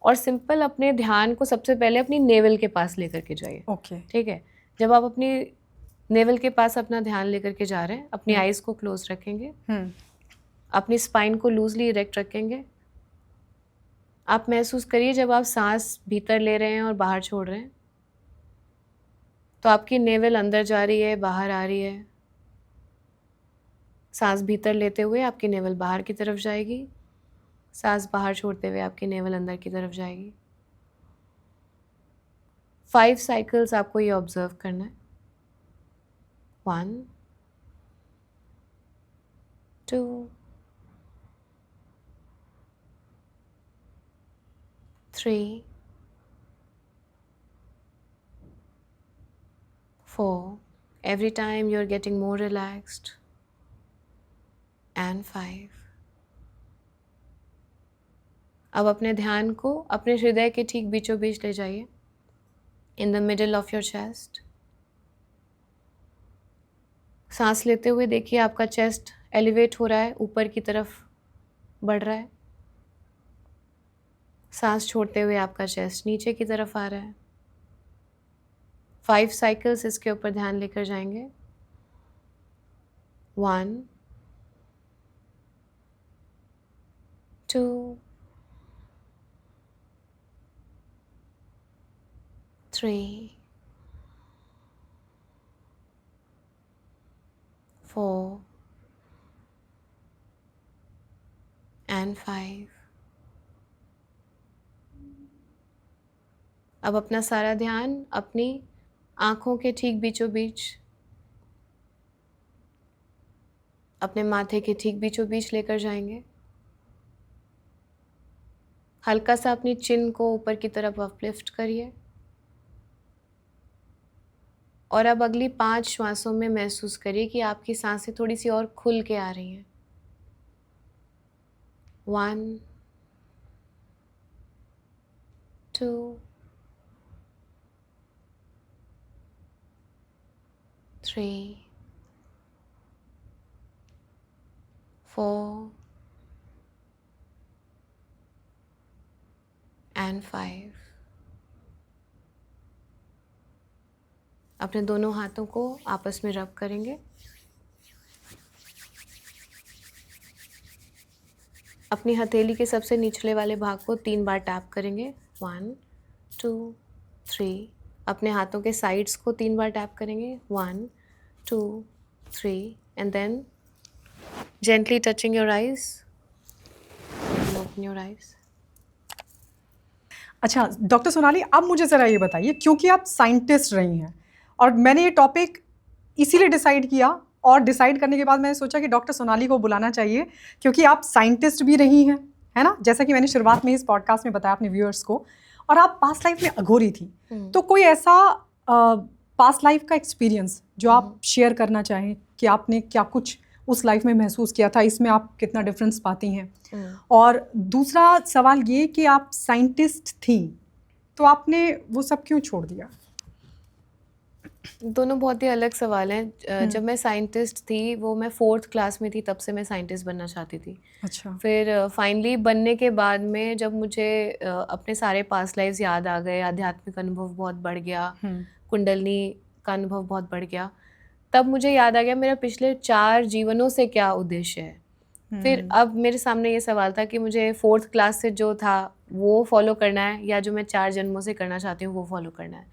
और सिंपल अपने ध्यान को सबसे पहले अपनी नेवल के पास लेकर के जाइए। ओके, ठीक है। जब आप अपनी नेवल के पास अपना ध्यान लेकर के जा रहे हैं, अपनी आईज को क्लोज रखेंगे, अपनी स्पाइन को लूजली इरेक्ट रखेंगे। आप महसूस करिए जब आप सांस भीतर ले रहे हैं और बाहर छोड़ रहे हैं, तो आपकी नेवल अंदर जा रही है, बाहर आ रही है। सांस भीतर लेते हुए आपकी नेवल बाहर की तरफ जाएगी, सांस बाहर छोड़ते हुए आपकी नेवल अंदर की तरफ जाएगी। 5 साइकिल्स आपको ये ऑब्जर्व करना है। 1 2 3 4, every time you're getting more relaxed, and 5। अब अपने ध्यान को अपने हृदय के ठीक बीचों बीच ले जाइए, in the middle of your chest. सांस लेते हुए देखिए आपका चेस्ट एलिवेट हो रहा है, ऊपर की तरफ बढ़ रहा है। सांस छोड़ते हुए आपका चेस्ट नीचे की तरफ आ रहा है। 5 साइकिल्स इसके ऊपर ध्यान लेकर जाएंगे। 1 2 3 4 and 5। अब अपना सारा ध्यान अपनी आँखों के ठीक बीचों बीच, अपने माथे के ठीक बीचों बीच लेकर जाएंगे। हल्का सा अपनी चिन को ऊपर की तरफ अपलिफ्ट करिए और अब अगली 5 श्वासों में महसूस करिए कि आपकी सांसें थोड़ी सी और खुल के आ रही हैं। 1 2 3 4 and 5। अपने दोनों हाथों को आपस में रब करेंगे। अपनी हथेली के सबसे निचले वाले भाग को 3 बार टैप करेंगे। 1 2 3। अपने हाथों के साइड्स को 3 बार टैप करेंगे। 1 2 3 and then gently touching your eyes and open your eyes। अच्छा डॉक्टर सोनाली, अब मुझे ज़रा ये बताइए, क्योंकि आप साइंटिस्ट रही हैं और मैंने ये टॉपिक इसीलिए डिसाइड किया, और डिसाइड करने के बाद मैंने सोचा कि डॉक्टर सोनाली को बुलाना चाहिए क्योंकि आप साइंटिस्ट भी रही हैं, है ना, जैसा कि मैंने शुरुआत में इस पॉडकास्ट में बताया अपने व्यूअर्स को, और आप पास्ट लाइफ में अघोरी थी। तो कोई ऐसा पास्ट लाइफ का एक्सपीरियंस जो आप शेयर करना चाहें कि आपने क्या कुछ उस लाइफ में महसूस किया था, इसमें आप कितना डिफरेंस पाती हैं? हम्म। और दूसरा सवाल ये कि आप साइंटिस्ट थी, तो आपने वो सब क्यों छोड़ दिया? दोनों बहुत ही अलग सवाल हैं। जब मैं साइंटिस्ट थी, वो मैं 4th क्लास में थी, तब से मैं साइंटिस्ट बनना चाहती थी। अच्छा। फिर फाइनली बनने के बाद में जब मुझे अपने सारे पास्ट लाइव्स याद आ गए, आध्यात्मिक अनुभव बहुत बढ़ गया, कुंडलनी का अनुभव बहुत बढ़ गया, तब मुझे याद आ गया मेरा पिछले 4 जीवनों से क्या उद्देश्य है। फिर अब मेरे सामने ये सवाल था कि मुझे 4th क्लास से जो था वो फॉलो करना है, या जो मैं 4 जन्मों से करना चाहती हूँ वो फॉलो करना है।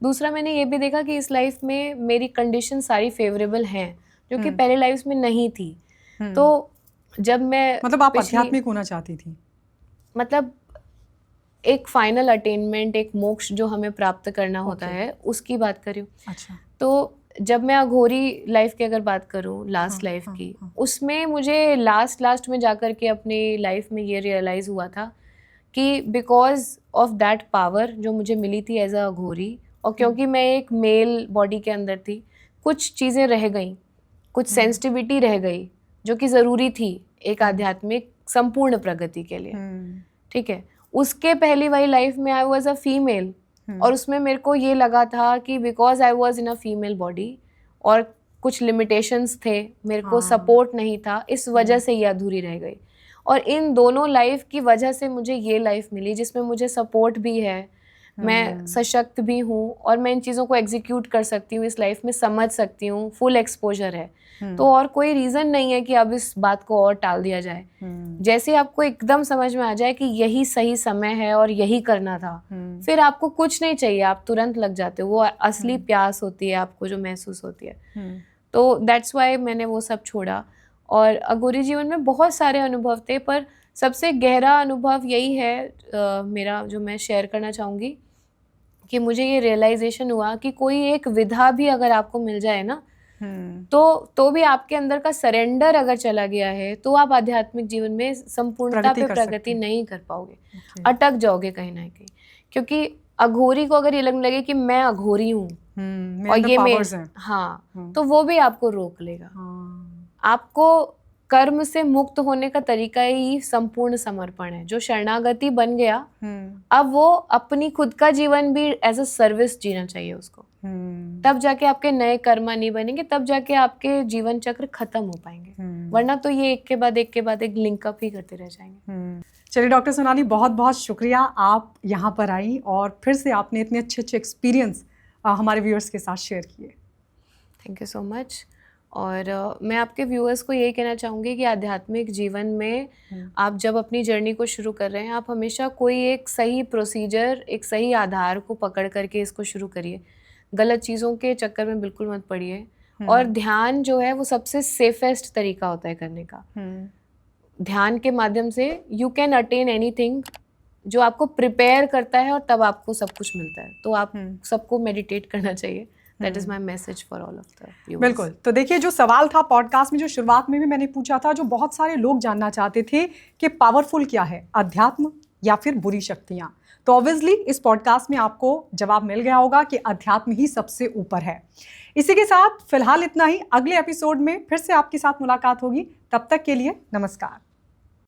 दूसरा, मैंने ये भी देखा कि इस लाइफ में मेरी कंडीशन सारी फेवरेबल हैं, जो कि पहले लाइफ में नहीं थी। तो जब मैं मतलब आप आध्यात्मिक होना चाहती थी? मतलब एक फाइनल अटेनमेंट, एक मोक्ष जो हमें प्राप्त करना होता है, उसकी बात कर रही हूँ। अच्छा। तो जब मैं अघोरी लाइफ की अगर बात करूँ, लास्ट लाइफ की, उसमें मुझे लास्ट में जाकर के अपनी लाइफ में ये रियलाइज़ हुआ था कि बिकॉज ऑफ दैट पावर जो मुझे मिली थी एज अ अघोरी, और क्योंकि मैं एक मेल बॉडी के अंदर थी, कुछ चीज़ें रह गई, कुछ सेंसिटिविटी रह गई जो कि ज़रूरी थी एक आध्यात्मिक संपूर्ण प्रगति के लिए। ठीक है, उसके पहली वाली लाइफ में आई वॉज अ फीमेल, और उसमें मेरे को ये लगा था कि because I was in a female body और कुछ लिमिटेशंस थे, मेरे को सपोर्ट नहीं था, इस वजह से ये अधूरी रह गई। और इन दोनों लाइफ की वजह से मुझे ये लाइफ मिली जिसमें मुझे सपोर्ट भी है, मैं सशक्त भी हूँ, और मैं इन चीज़ों को एग्जीक्यूट कर सकती हूँ, इस लाइफ में समझ सकती हूँ, फुल एक्सपोजर है। तो और कोई रीज़न नहीं है कि अब इस बात को और टाल दिया जाए। जैसे आपको एकदम समझ में आ जाए कि यही सही समय है और यही करना था, फिर आपको कुछ नहीं चाहिए, आप तुरंत लग जाते हो। वो असली प्यास होती है आपको जो महसूस होती है। तो दैट्स वाई मैंने वो सब छोड़ा। और अघोरी जीवन में बहुत सारे अनुभव थे, पर सबसे गहरा अनुभव यही है मेरा, जो मैं शेयर करना चाहूँगी, कि मुझे ये रियलाइजेशन हुआ कि कोई एक विधा भी अगर आपको मिल जाए ना, तो भी आपके अंदर का सरेंडर अगर चला गया है, तो आप आध्यात्मिक जीवन में संपूर्णता पे प्रगति नहीं कर पाओगे, अटक जाओगे कहीं ना कहीं। क्योंकि अघोरी को अगर ये लगने लगे कि मैं अघोरी हूँ और ये मेरे, हाँ, तो वो भी आपको रोक लेगा। आपको कर्म से मुक्त होने का तरीका ही संपूर्ण समर्पण है। जो शरणागति बन गया, अब वो अपनी खुद का जीवन भी एज अ सर्विस जीना चाहिए उसको। तब जाके आपके नए कर्म नहीं बनेंगे, तब जाके आपके जीवन चक्र खत्म हो पाएंगे, वरना तो ये एक के बाद एक लिंकअप ही करते रह जाएंगे। चलिए डॉक्टर सोनाली, बहुत बहुत शुक्रिया, आप यहाँ पर आई और फिर से आपने इतने अच्छे अच्छे एक्सपीरियंस हमारे व्यूअर्स के साथ शेयर किए। Thank you so much. और मैं आपके व्यूअर्स को यही कहना चाहूँगी कि आध्यात्मिक जीवन में आप जब अपनी जर्नी को शुरू कर रहे हैं, आप हमेशा कोई एक सही प्रोसीजर, एक सही आधार को पकड़ करके इसको शुरू करिए। गलत चीज़ों के चक्कर में बिल्कुल मत पड़िए। और ध्यान जो है वो सबसे सेफेस्ट तरीका होता है करने का। ध्यान के माध्यम से यू कैन अटेन एनीथिंग, जो आपको प्रिपेयर करता है और तब आपको सब कुछ मिलता है। तो आप सबको मेडिटेट करना चाहिए। That is my message for all of the viewers. बिल्कुल। तो देखिए, जो सवाल था पॉडकास्ट में, जो शुरुआत में भी मैंने पूछा था, जो बहुत सारे लोग जानना चाहते थे कि पावरफुल क्या है, अध्यात्म या फिर बुरी शक्तियाँ, तो ऑब्वियसली इस पॉडकास्ट में आपको जवाब मिल गया होगा कि अध्यात्म ही सबसे ऊपर है। इसी के साथ फिलहाल इतना ही। अगले एपिसोड में फिर से आपके साथ मुलाकात होगी। तब तक के लिए नमस्कार।